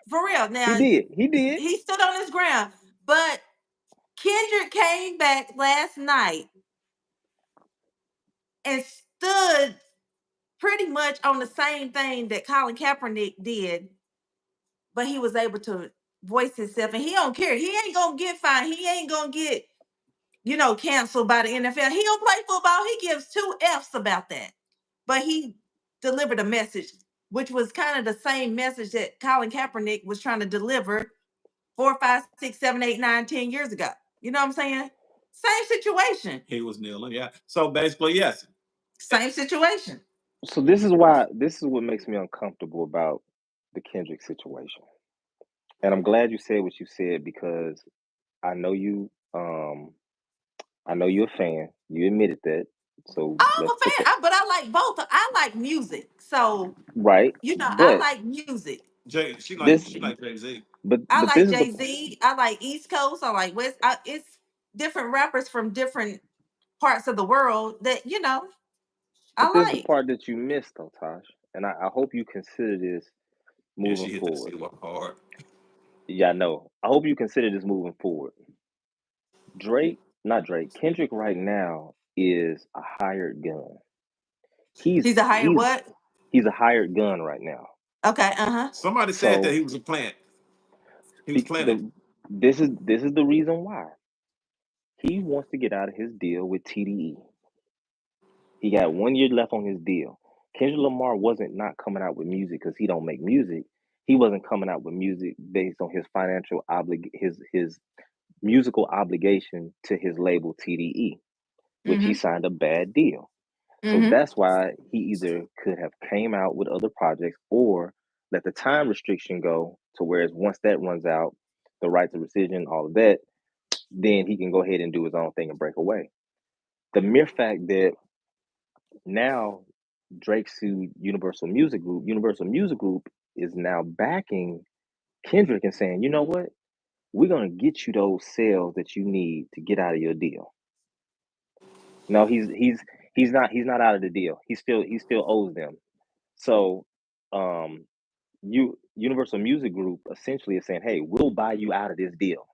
for real. He Now did. He did. he stood on his ground, but Kendrick came back last night and stood pretty much on the same thing that Colin Kaepernick did, but he was able to voice himself, and he don't care. He ain't gonna get fined. He ain't gonna get canceled by the NFL. He don't play football. He gives two F's about that. But he delivered a message, which was kind of the same message that Colin Kaepernick was trying to deliver 4, 5, 6, 7, 8, 9, 10 years ago. You know what I'm saying? Same situation. He was kneeling, yeah. So basically, yes. Same situation. So this is why this is what makes me uncomfortable about the Kendrick situation. And I'm glad you said what you said because I know you I know you're a fan. You admitted that. So I'm let's a put fan, that but I like both. I like music. So, right. I But like music. Jay, she like this she like Jay Z. I but like this is the Jay Z. I like East Coast. I like West. It's different rappers from different parts of the world that I but this is the like. part that you missed though, Tosh. And I hope you consider this Yeah, moving she hit that forward. C hard. Yeah, I know. I hope you consider this moving forward. Not Drake, Kendrick right now is a hired gun. He's He's a higher he's what? he's a hired gun right now. Okay. Uh huh. Somebody said that So he was a plant. He was be, planted. the this is the reason why he wants to get out of his deal with TDE. He got 1 year left on his deal. Kendrick Lamar wasn't not coming out with music because he don't make music. He wasn't coming out with music based on his his musical obligation to his label TDE, which he Mm-hmm. signed a bad deal. So Mm-hmm. that's why he either could have came out with other projects or let the time restriction go to whereas once that runs out, the right to rescission, all of that, then he can go ahead and do his own thing and break away. The mere fact that now Drake sued Universal Music Group, Universal Music Group is now backing Kendrick and saying, you know what? We're gonna get you those sales that you need to get out of your deal. No, he's not out of the deal. He still owes them. So um Universal Music Group essentially is saying, "Hey, we'll buy you out of this deal.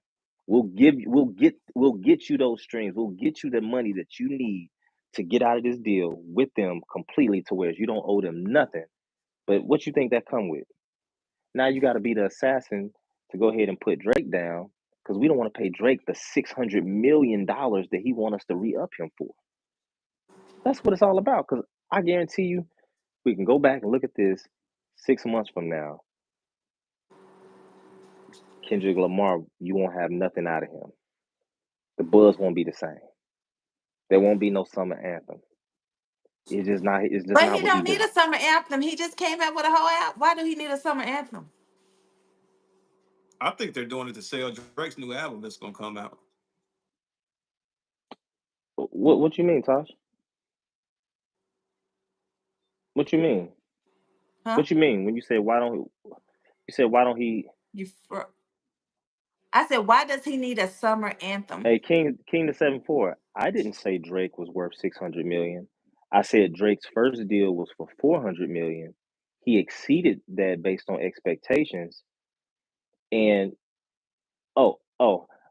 We'll get you those streams. We'll get you the money that you need to get out of this deal with them completely to where you don't owe them nothing. But what you think that come with? Now you got to be the assassin to go ahead and put Drake down because we don't want to pay Drake the $600 million that he want us to re up him for. That's what it's all about. Because I guarantee you, we can go back and look at this 6 months from now. Kendrick Lamar, you won't have nothing out of him. The buzz won't be the same. There won't be no summer anthem. It's just not. It's just But not he what he don't need doing. a summer anthem. He just came out with a whole album. Why do he need a summer anthem? I think they're doing it to sell Drake's new album that's gonna come out. What you mean, Tosh? What you mean? Huh? What you mean when you say why don't you say why don't he? You. I said, why does he need a summer anthem? Hey, King the 7-4. I didn't say Drake was worth 600 million. I said Drake's first deal was for 400 million. He exceeded that based on expectations. And oh,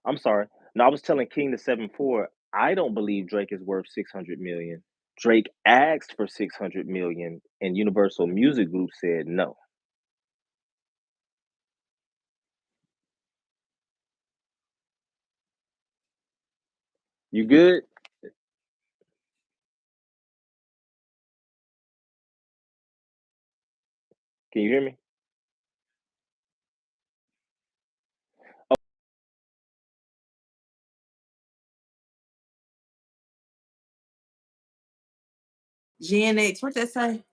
I'm sorry. No, I was telling King the 7-4. I don't believe Drake is worth 600 million. Drake asked for 600 million, and Universal Music Group said no. You good? Can you hear me? Gen X, what that say?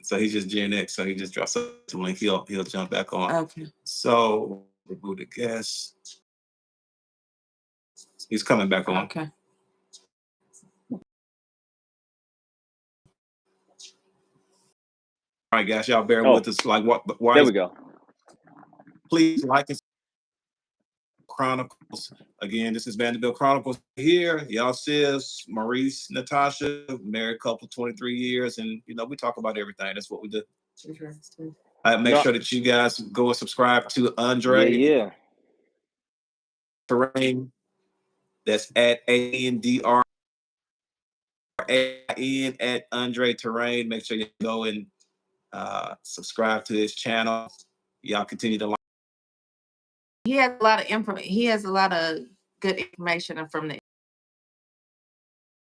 So he's just Gen X. So he just drops some link. He'll jump back on. Okay. So remove the guest. He's coming back on. Okay. All right, guys, y'all bear Oh. with us. Like what? Why? There we go. Please like and Chronicles. Again, this is Vanderbilt Chronicles here. Y'all sis, Maurice, Natasha, married couple 23 years. And, you know, we talk about everything. That's what we do. Interesting. Make sure that you guys go and subscribe to Andre Yeah. Terrain. That's at ANDRAIN at Andre Terrain. Make sure you go and subscribe to his channel. Y'all continue to like. He has a lot of He has a lot of good information from the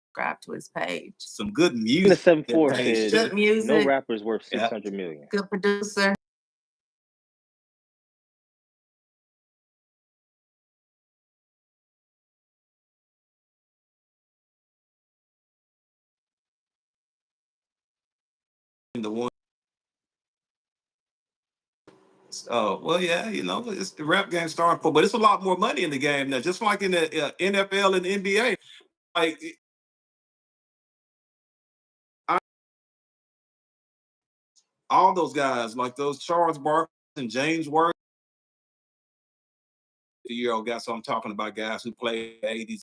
subscribe to his page. Some good music. In the 7-4 said good music. No rapper is worth 600 million. Good producer. The one. Oh well, yeah, you know, it's the rap game starting for, but it's a lot more money in the game now. Just like in the NFL and NBA, like all those guys, like those Charles Barkley and James Worth, the year old guys. So I'm talking about guys who played in the 80s.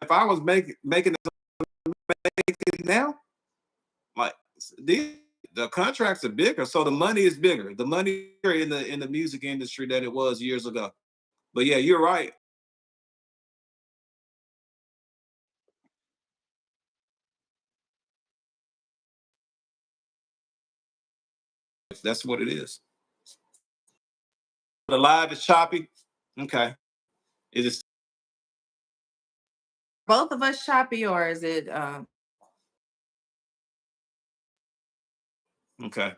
If I was making it now, like the contracts are bigger, so the money is bigger. The money in the music industry than it was years ago. But yeah, you're right. That's what it is. The live is choppy. Okay. It is both of us choppy, or is it okay.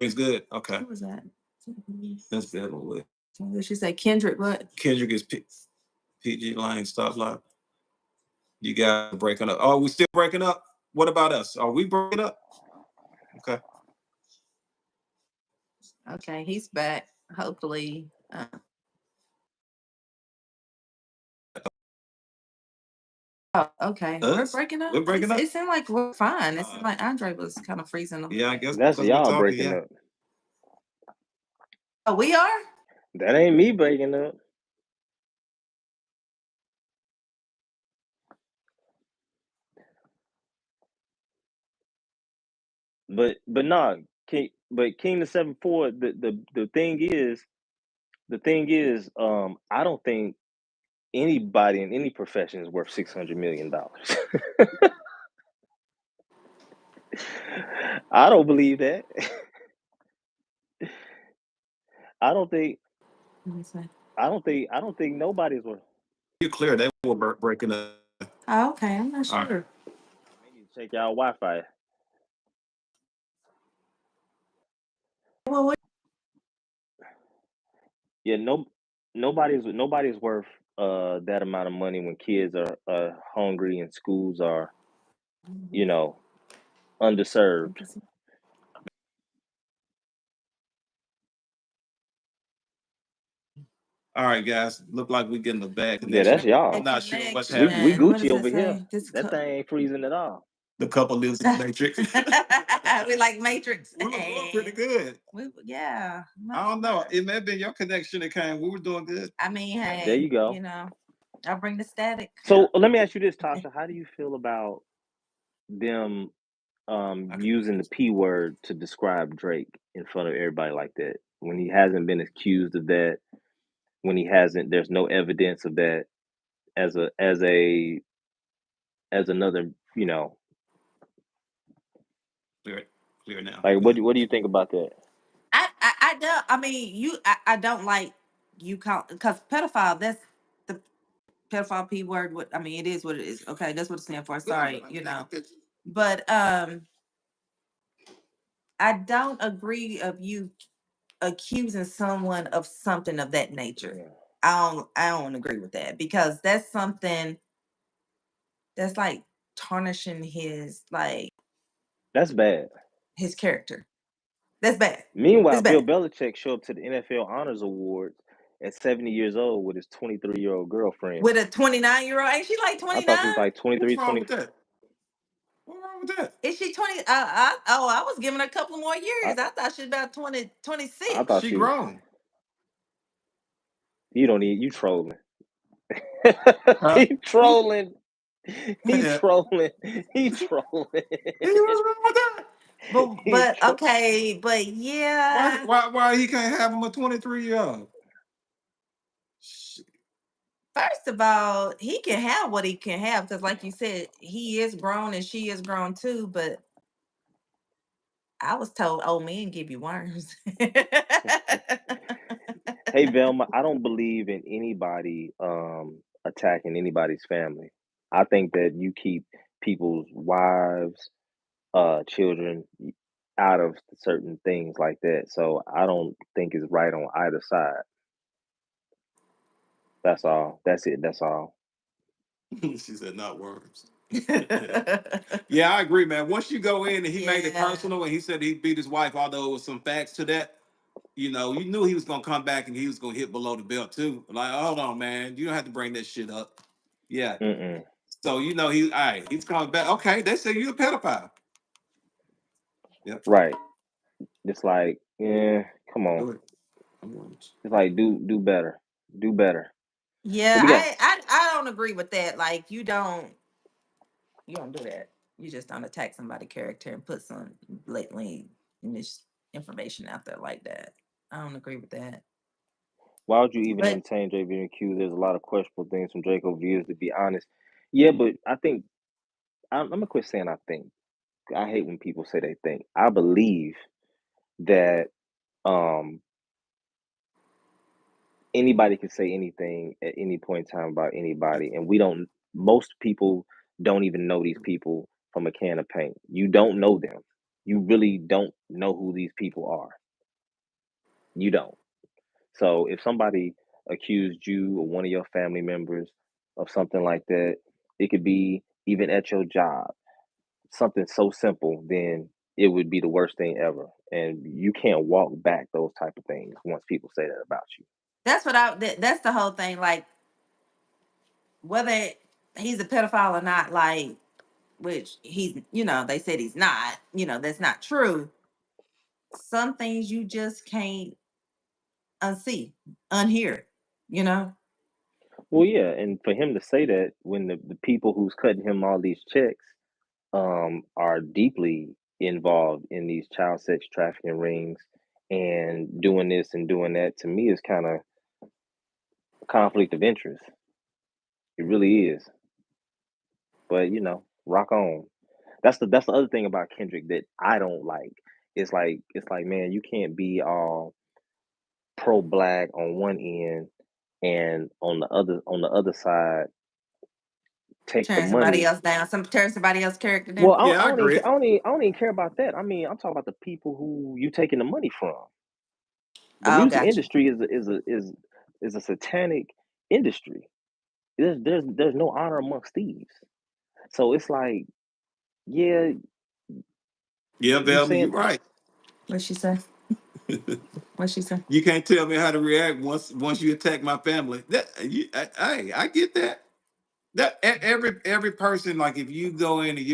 It's good. Okay. What was that? That's better with. Did she say Kendrick? What? Kendrick is PG Lane, stop line. You guys are breaking up. Oh, we still breaking up? What about us? Are we breaking up? Okay. Okay, he's back. Hopefully. Oh, okay. We're breaking up. We're breaking up. It seemed like we're fine. It seemed like Andre was kind of freezing. Yeah, I guess That's because we're y'all talking, breaking yeah. up. Oh, we are? That ain't me breaking up. But nah, King the 7-4, the thing is, I don't think anybody in any profession is worth $600 million. I don't believe that. I don't think nobody's worth. You're clear. They were breaking up. Oh, okay. I'm not All sure. right. They need to check y'all Wi-Fi. Well, what? Yeah, nobody's worth that amount of money when kids are hungry and schools are, you know, underserved. All right, guys. Look like we're getting the bad Yeah, connection. that's y'all. I'm not sure what's We happening. What does Gucci it over say? here. That thing ain't freezing at all. The couple lives in the Matrix. We like Matrix. We were doing pretty good. Yeah. I don't know. It may have been your connection that came. We were doing good. I mean, hey, There you go. You know, I'll bring the static. So let me ask you this, Tasha. How do you feel about them using the P word to describe Drake in front of everybody like that when he hasn't been accused of that, when he hasn't, there's no evidence of that as another, you know. Clear now. Like, what do you think about that? I don't. I mean, I don't like you call because pedophile. That's the pedophile P word. What I mean, it is what it is. Okay, that's what it stands for. Sorry, you know. But I don't agree of you accusing someone of something of that nature. Yeah. I don't agree with that, because that's something that's like tarnishing his, like, That's bad. his character. That's bad. Meanwhile, It's Bill bad. Belichick showed up to the NFL Honors Awards at 70 years old with his 23-year-old girlfriend. With a 29-year-old, ain't she like I thought she was 29? like What's 23, wrong 20. with that? What's wrong with that? Is she 20? I was giving her a couple more I, years. I thought she was about 20, I 26. thought She she was. grown. You don't need. You trolling. Huh? he trolling. He Yeah. trolling. He trolling. Hey, what's wrong with that? He tro- Okay, but Why yeah. why why he can't have him a 23-year-old? First of all, he can have what he can have, because, like you said, he is grown and she is grown too. But I was told old men give you worms. Hey Velma, I don't believe in anybody attacking anybody's family. I think that you keep people's wives, children out of certain things like that. So I don't think it's right on either side. That's all. That's it. That's all. She said not worms. Yeah, I agree, man. Once you go in and he made it Yeah. personal and he said he beat his wife, although it was some facts to that, you knew he was gonna come back and he was gonna hit below the belt too. Like, hold on, man, you don't have to bring that shit up. Yeah. Mm-mm. So all right, he's coming back. Okay, they say you're a pedophile. Yep. Right. It's like, yeah, come on. Go ahead. I'm going to- It's like do better. Do better. Yeah, What we got? I don't agree with that. Like, you don't do that. You just don't attack somebody's character and put some blatantly misinformation out there like that. I don't agree with that. Why would you even But entertain Drake being accused? There's a lot of questionable things from Draco views, to be honest. Yeah, but I think I'm gonna quit saying I think. I hate when people say they think. I believe that um anybody can say anything at any point in time about anybody, and we don't. Most people don't even know these people from a can of paint. You don't know them. You really don't know who these people are. You don't. So if somebody accused you or one of your family members of something like that, it could be even at your job, something so simple, then it would be the worst thing ever. And you can't walk back those type of things once people say that about you. that's that's the whole thing. Like, whether he's a pedophile or not, like, which he's, they said he's not, that's not true. Some things you just can't unsee, unhear, you know? Well, yeah, and for him to say that when the people who's cutting him all these checks are deeply involved in these child sex trafficking rings and doing this and doing that, to me is kind of conflict of interest. It really is. But rock on. That's the other thing about Kendrick that I don't like. It's like man, you can't be all pro black on one end and on the other side take the Turn somebody money. else down, turn somebody else's character Well, down. Yeah, I I don't even agree. care. I don't even care about that. I mean, I'm talking about the people who you taking the money from. The Oh, music gotcha. industry is a satanic industry. There's no honor amongst thieves. So it's like, yeah, Yeah, you Velma, you're saying right. What'd she say? What'd she say? You can't tell me how to react once you attack my family. I get that. Every person, like if you go in and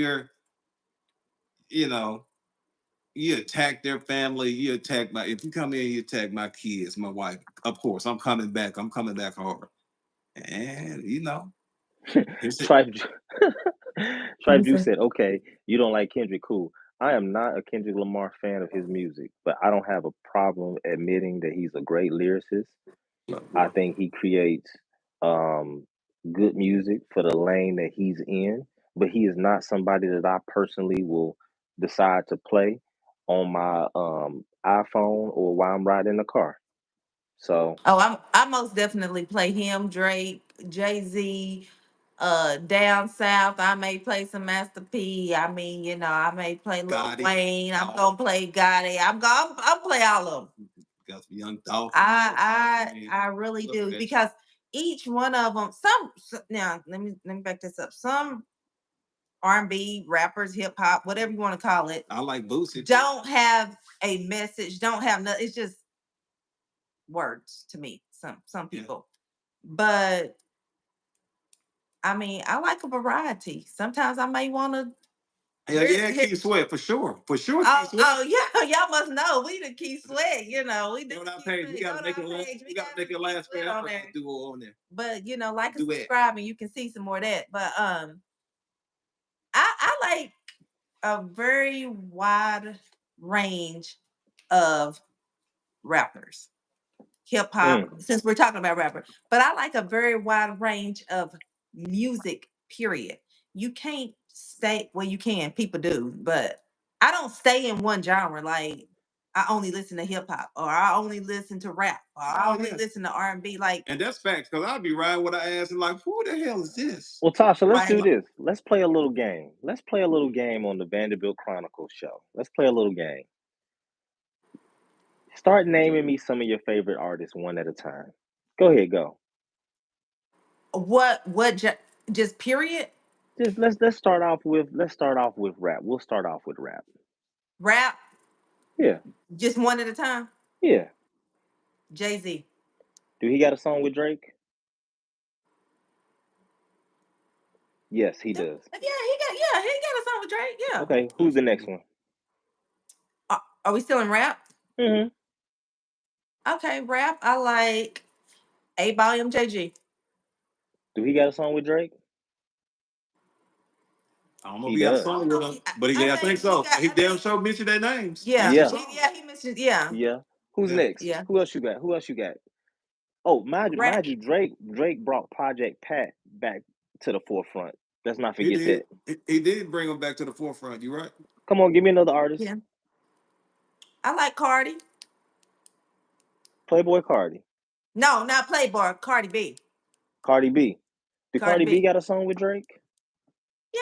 you know, you attack their family, you attack my if you come in, you attack my kids, my wife. Of course, I'm coming back. I'm coming back hard. And here's it. Tribe What'd Tribe he Juice say? said, okay, you don't like Kendrick, cool. I am not a Kendrick Lamar fan of his music, but I don't have a problem admitting that he's a great lyricist. I think he creates um, good music for the lane that he's in, but he is not somebody that I personally will decide to play on my iPhone or while I'm riding in the car. So, Oh, I most definitely play him, Drake, Jay-Z, down south. I may play some Master P. I mean, I may play Lil Gotti. Wayne. I'm Oh, gonna play Gotti. I'm gonna play all of them. got some Young Dolphin. I really do, because each one of them. Now let me back this up. Some R&B rappers, hip hop, whatever you want to call it. I like Boosie. Don't have a message. Don't have nothing. It's just words to me. Some people, but I mean, I like a variety. Sometimes I may want to. Yeah, Keith Sweat for sure. Oh yeah, y'all must know we the Keith Sweat. We do. We gotta make it last forever. Duo on there. But like and subscribe, and you can see some more of that. But I like a very wide range of rappers, hip hop. Since we're talking about rappers, but I like a very wide range of music. Period. You can't stay. Well, you can. People do, but I don't stay in one genre. Like I only listen to hip hop, or I only listen to rap, or I only listen to R&B. And that's facts, because I'll be riding with an ass and like, who the hell is this? Well, Tasha, let's do this. Let's play a little game. Let's play a little game on the Vanderbilt Chronicles show. Let's play a little game. Start naming me some of your favorite artists one at a time. Go ahead, go. What? Just period. Just let's start off with rap. We'll start off with rap. Rap. Yeah. Just one at a time. Yeah. Jay-Z. Do he got a song with Drake? Yes, he does. Yeah, he got a song with Drake. Yeah. Okay, who's the next one? Are we still in rap? Mm-hmm. Okay, rap. I like 8Ball MJG. Do he got a song with Drake? I don't know if he got a song with him, but I think so. He damn sure mentioned their names. Yeah, he mentioned. Yeah. Who's next? Yeah. Who else you got? Oh, mind you, Drake brought Project Pat back to the forefront. Let's not forget that. He did bring him back to the forefront. You right? Come on, give me another artist. Yeah. I like Cardi. Playboy Cardi. No, not Playboy. Cardi B. Cardi B. Did Cardi B got a song with Drake? Yeah.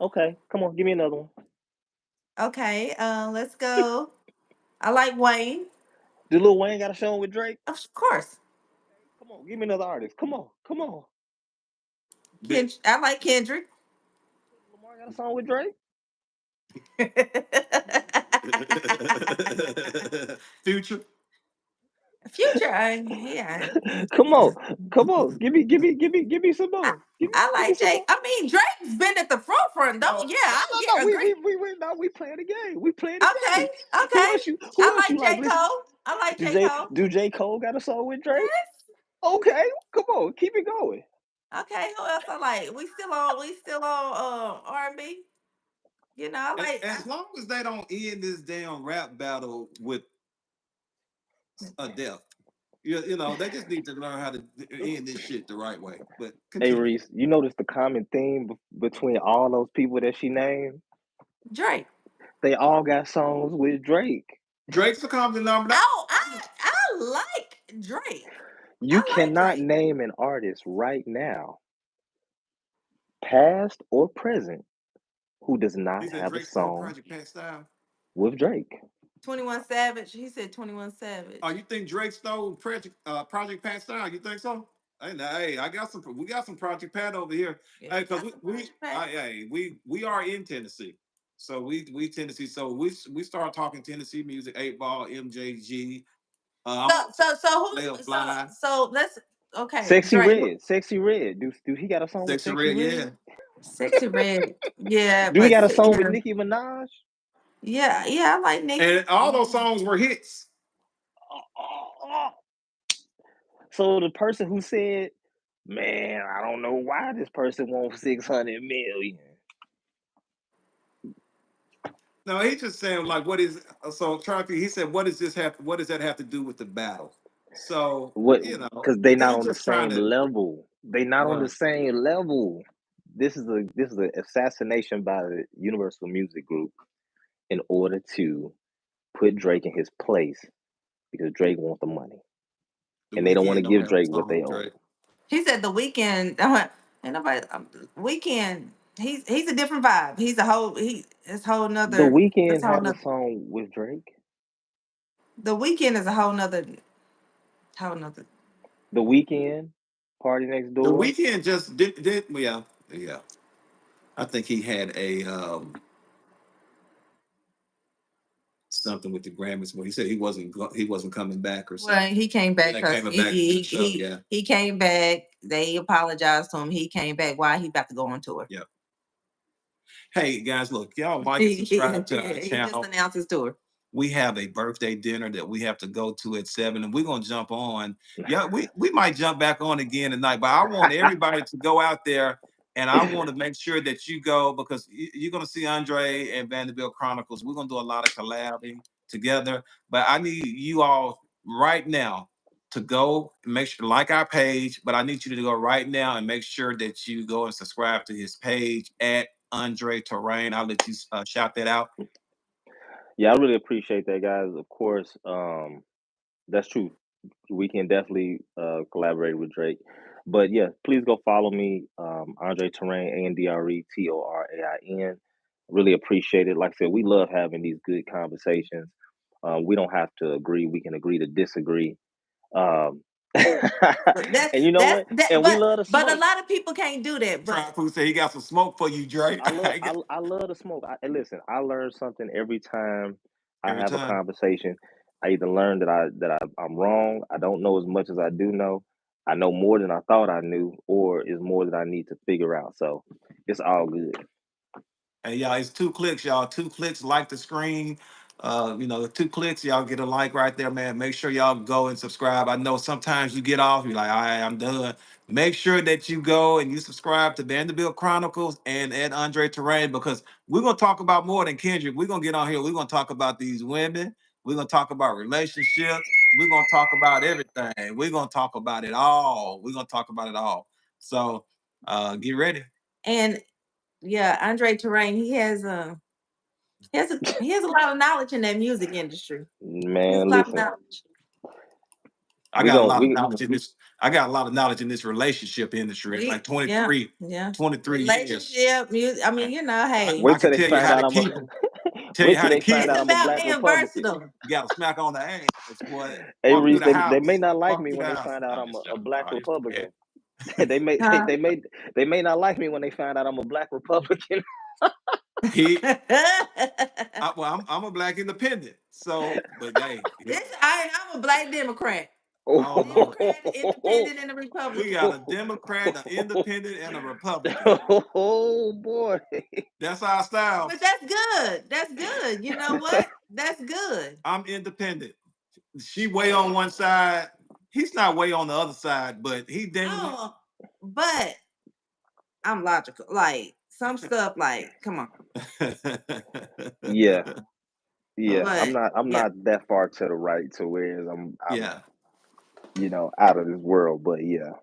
Okay, come on, give me another one. Okay, let's go. I like Wayne. Did Lil Wayne got a song with Drake? Of course. Come on, give me another artist. Come on. I like Kendrick. Lamar got a song with Drake? Future. Yeah. Come on. Give me some more. I like Jake. I mean, Drake's been at the forefront, though. We playing the game. Okay. Who else you like like? J. Cole. I like J. Cole. Do J. Cole got a song with Drake? Yes. Okay, come on, keep it going. Okay, who else I like? We still on R&B. I like as long as they don't end this damn rap battle with a death. They just need to learn how to end this shit the right way. But continue. Hey Reese, you notice the common theme between all those people that she named? Drake. They all got songs with Drake. Drake's a common denominator. Oh, I like Drake. You cannot name an artist right now, past or present, who does not have a song Project Pat style with Drake. 21 Savage. He said 21 Savage. Oh, you think Drake stole Project Pat style? You think so? Hey, we got some Project Pat over here. Yeah, hey, because we are in Tennessee. So we Tennessee. So we start talking Tennessee music, 8Ball, MJG. So let's Sexy Red. Do he got a song with Sexy Red? Yeah. Sexy Red. Yeah. Do he got a song with Nicki Minaj? Yeah, I like Nicki. And all those songs were hits. So the person who said, "Man, I don't know why this person wants 600 million." No, he just saying like, what is so? He said, "What does this have? What does that have to do with the battle?" So because they not on the same level. They not on the same level. This is an assassination by the Universal Music Group in order to put Drake in his place because Drake wants the money, and they don't want to give Drake what they owe. He said The Weeknd. And nobody. Weeknd. He's a different vibe. He's a whole. It's whole nother. The Weeknd have a song with Drake. The Weekend is a whole nother. The Weekend, Party Next The Door. Weekend just did yeah, yeah. I think he had a something with the Grammys where he said he wasn't coming back or something. Well, he came back Yeah, because came back to the show. Yeah, he came back. They apologized to him. He came back. Why he about to go on tour? yeah. Hey guys, look, y'all like and subscribe to our He just channel. announced his tour. We have a birthday dinner that we have to go to at 7, and we're gonna jump on. Yeah, we might jump back on again tonight, but I want everybody to go out there, and I want to make sure that you go because you're gonna see Andre and Vanderbilt Chronicles. We're gonna do a lot of collabing together, but I need you all right now to go and make sure like our page, but I need you to go right now and make sure that you go and subscribe to his page at Andre Terrain. I'll let you shout that out. Yeah, I really appreciate that, guys. Of course, that's true. We can definitely collaborate with Drake. But yeah, please go follow me, Andre Terrain, AndreTorain. Really appreciate it. Like I said, we love having these good conversations. We don't have to agree. We can agree to disagree. Um, That and you know that's what? that. And we love to But a smoke. lot of people can't do that. But Try food say he got some smoke for you, Drake. I love to smoke. And listen, I learn something every time I Every have a time. conversation. I either learn I'm wrong, I don't know as much as I do know, I know more than I thought I knew, or is more that I need to figure out. So it's all good. Hey, y'all, it's 2 clicks, y'all. 2 clicks, like the screen. The 2 clicks, y'all get a like right there, man. Make sure y'all go and subscribe. I know sometimes you get off, you're like, all right, I'm done. Make sure that you go and you subscribe to Vanderbilt Chronicles and at Andre Terrain because we're gonna talk about more than Kendrick. We're gonna get on here, we're gonna talk about these women, we're gonna talk about relationships, we're gonna talk about everything, we're gonna talk about it all. We're gonna talk about it all. So get ready. and yeah, Andre Terrain, he has a lot of knowledge in that music industry. He has a Man, lot of listen, knowledge. I we got a gon' lot of we knowledge in this. I got a lot of knowledge in this relationship industry. Like Yeah, 23, yeah. 23 years. Relationship, music. I mean, hey, wait I till can they tell you find how out to I'm a keep them. Tell you wait how till to they keep find it's out them. I'm a about black being Republican. versatile. You got to smack on the ass, boy. Hey Walk through Reese, the they may house. not like Walk me through the when they house. find No, out I'm I'm just a joking. black No, you Republican. scared. They Huh? they may they may not like me when they find out I'm a black Republican. He, I'm a black independent. So, but hey, I'm a black Democrat. oh Lord, Democrat, independent, and a we Republican. got a Democrat, an independent, and a Republican. Oh boy. That's our style. But that's good. That's good. You know what? That's good. I'm independent. She way on one side. He's not way on the other side, but he damn. Oh, but I'm logical. Like some stuff, like, come on. Yeah, yeah. But I'm yeah, not that far to the right to where I'm Yeah. out of this world, but yeah.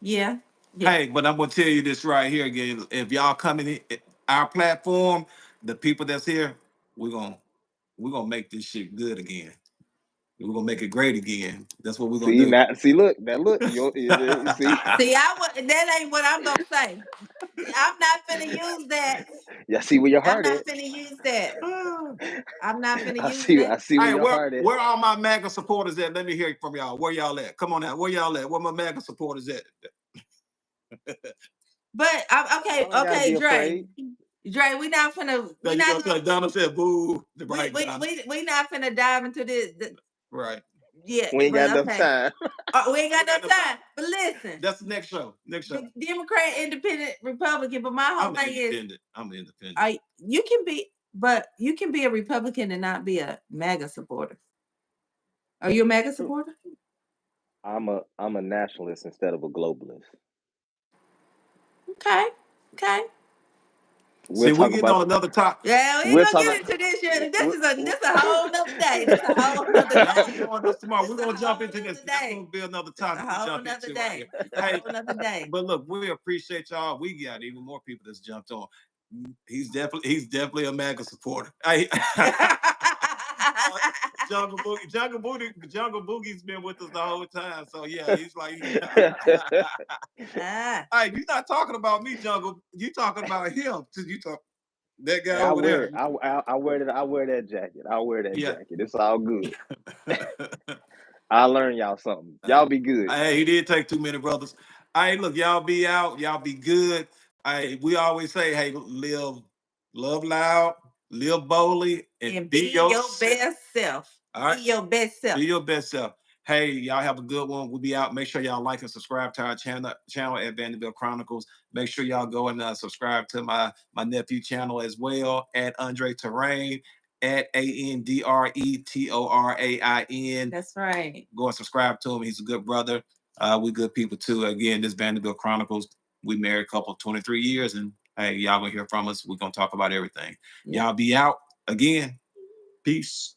yeah, yeah. Hey, but I'm gonna tell you this right here again. If y'all coming in our platform, the people that's here, we're gonna we're gonna make this shit good again. We're gonna make it great again. That's what we're gonna See do. now, see look, that look, you see, See, that ain't what I'm gonna say. I'm not finna use that. yeah, see where your I'm heart not at. finna use that. I'm not finna use I that. see where Hey, your heart at. where all my MAGA supporters at? Let me hear from y'all. Where y'all at? Come on now. Where y'all at? Where my MAGA supporters at? But Y'all ain't gotta be afraid. Dre, we not finna, Now you gonna say Donald said boo. Right, Donald. we not finna dive into this. Right. Yeah, We ain't got but enough okay. time. We ain't got no time. But listen, That's the next show. Next show. Democrat, independent, Republican. But my whole I'm thing is, independent. I'm independent. you can be a Republican and not be a MAGA supporter. Are you a MAGA supporter? I'm a nationalist instead of a globalist. Okay, okay. We'll See, we talk getting about on another topic. Yeah, we ain't we'll gonna talk get into this yet. we This a whole nother day. This a whole nother Y'all day. can join us tomorrow. We're This a gonna jump whole into this. nother That's day. gonna be another This a topic we whole jump nother into right day. here. This a Hey, whole nother day. but look, we appreciate y'all. We got even more people that's jumped on. He's definitely a MAGA supporter. Hey, Jungle Boogie's been with us the whole time. So yeah, he's like, Ah, hey, you're not talking about me, Jungle. You talking about him. You talk. That guy Hey, I over wear there. it. I wear that. I wear that jacket. I wear that Yeah. jacket. It's all good. I learn y'all something. Y'all be good. Hey, he did take too many brothers. Hey, look, y'all be out. Y'all be good. Hey, we always say, hey, live, love loud, live boldly, And be be your yourself. best self. All right. Be your best self. Be your best self. Hey, y'all have a good one. We'll be out. Make sure y'all like and subscribe to our channel at Vanderbilt Chronicles. Make sure y'all go and subscribe to my nephew channel as well at Andre Terrain at AndreTorain. That's right. Go and subscribe to him. He's a good brother. We good people too. Again, this Vanderbilt Chronicles. We married a couple 23 years, and hey, y'all gonna hear from us. We're gonna talk about everything. Y'all be out again. Peace.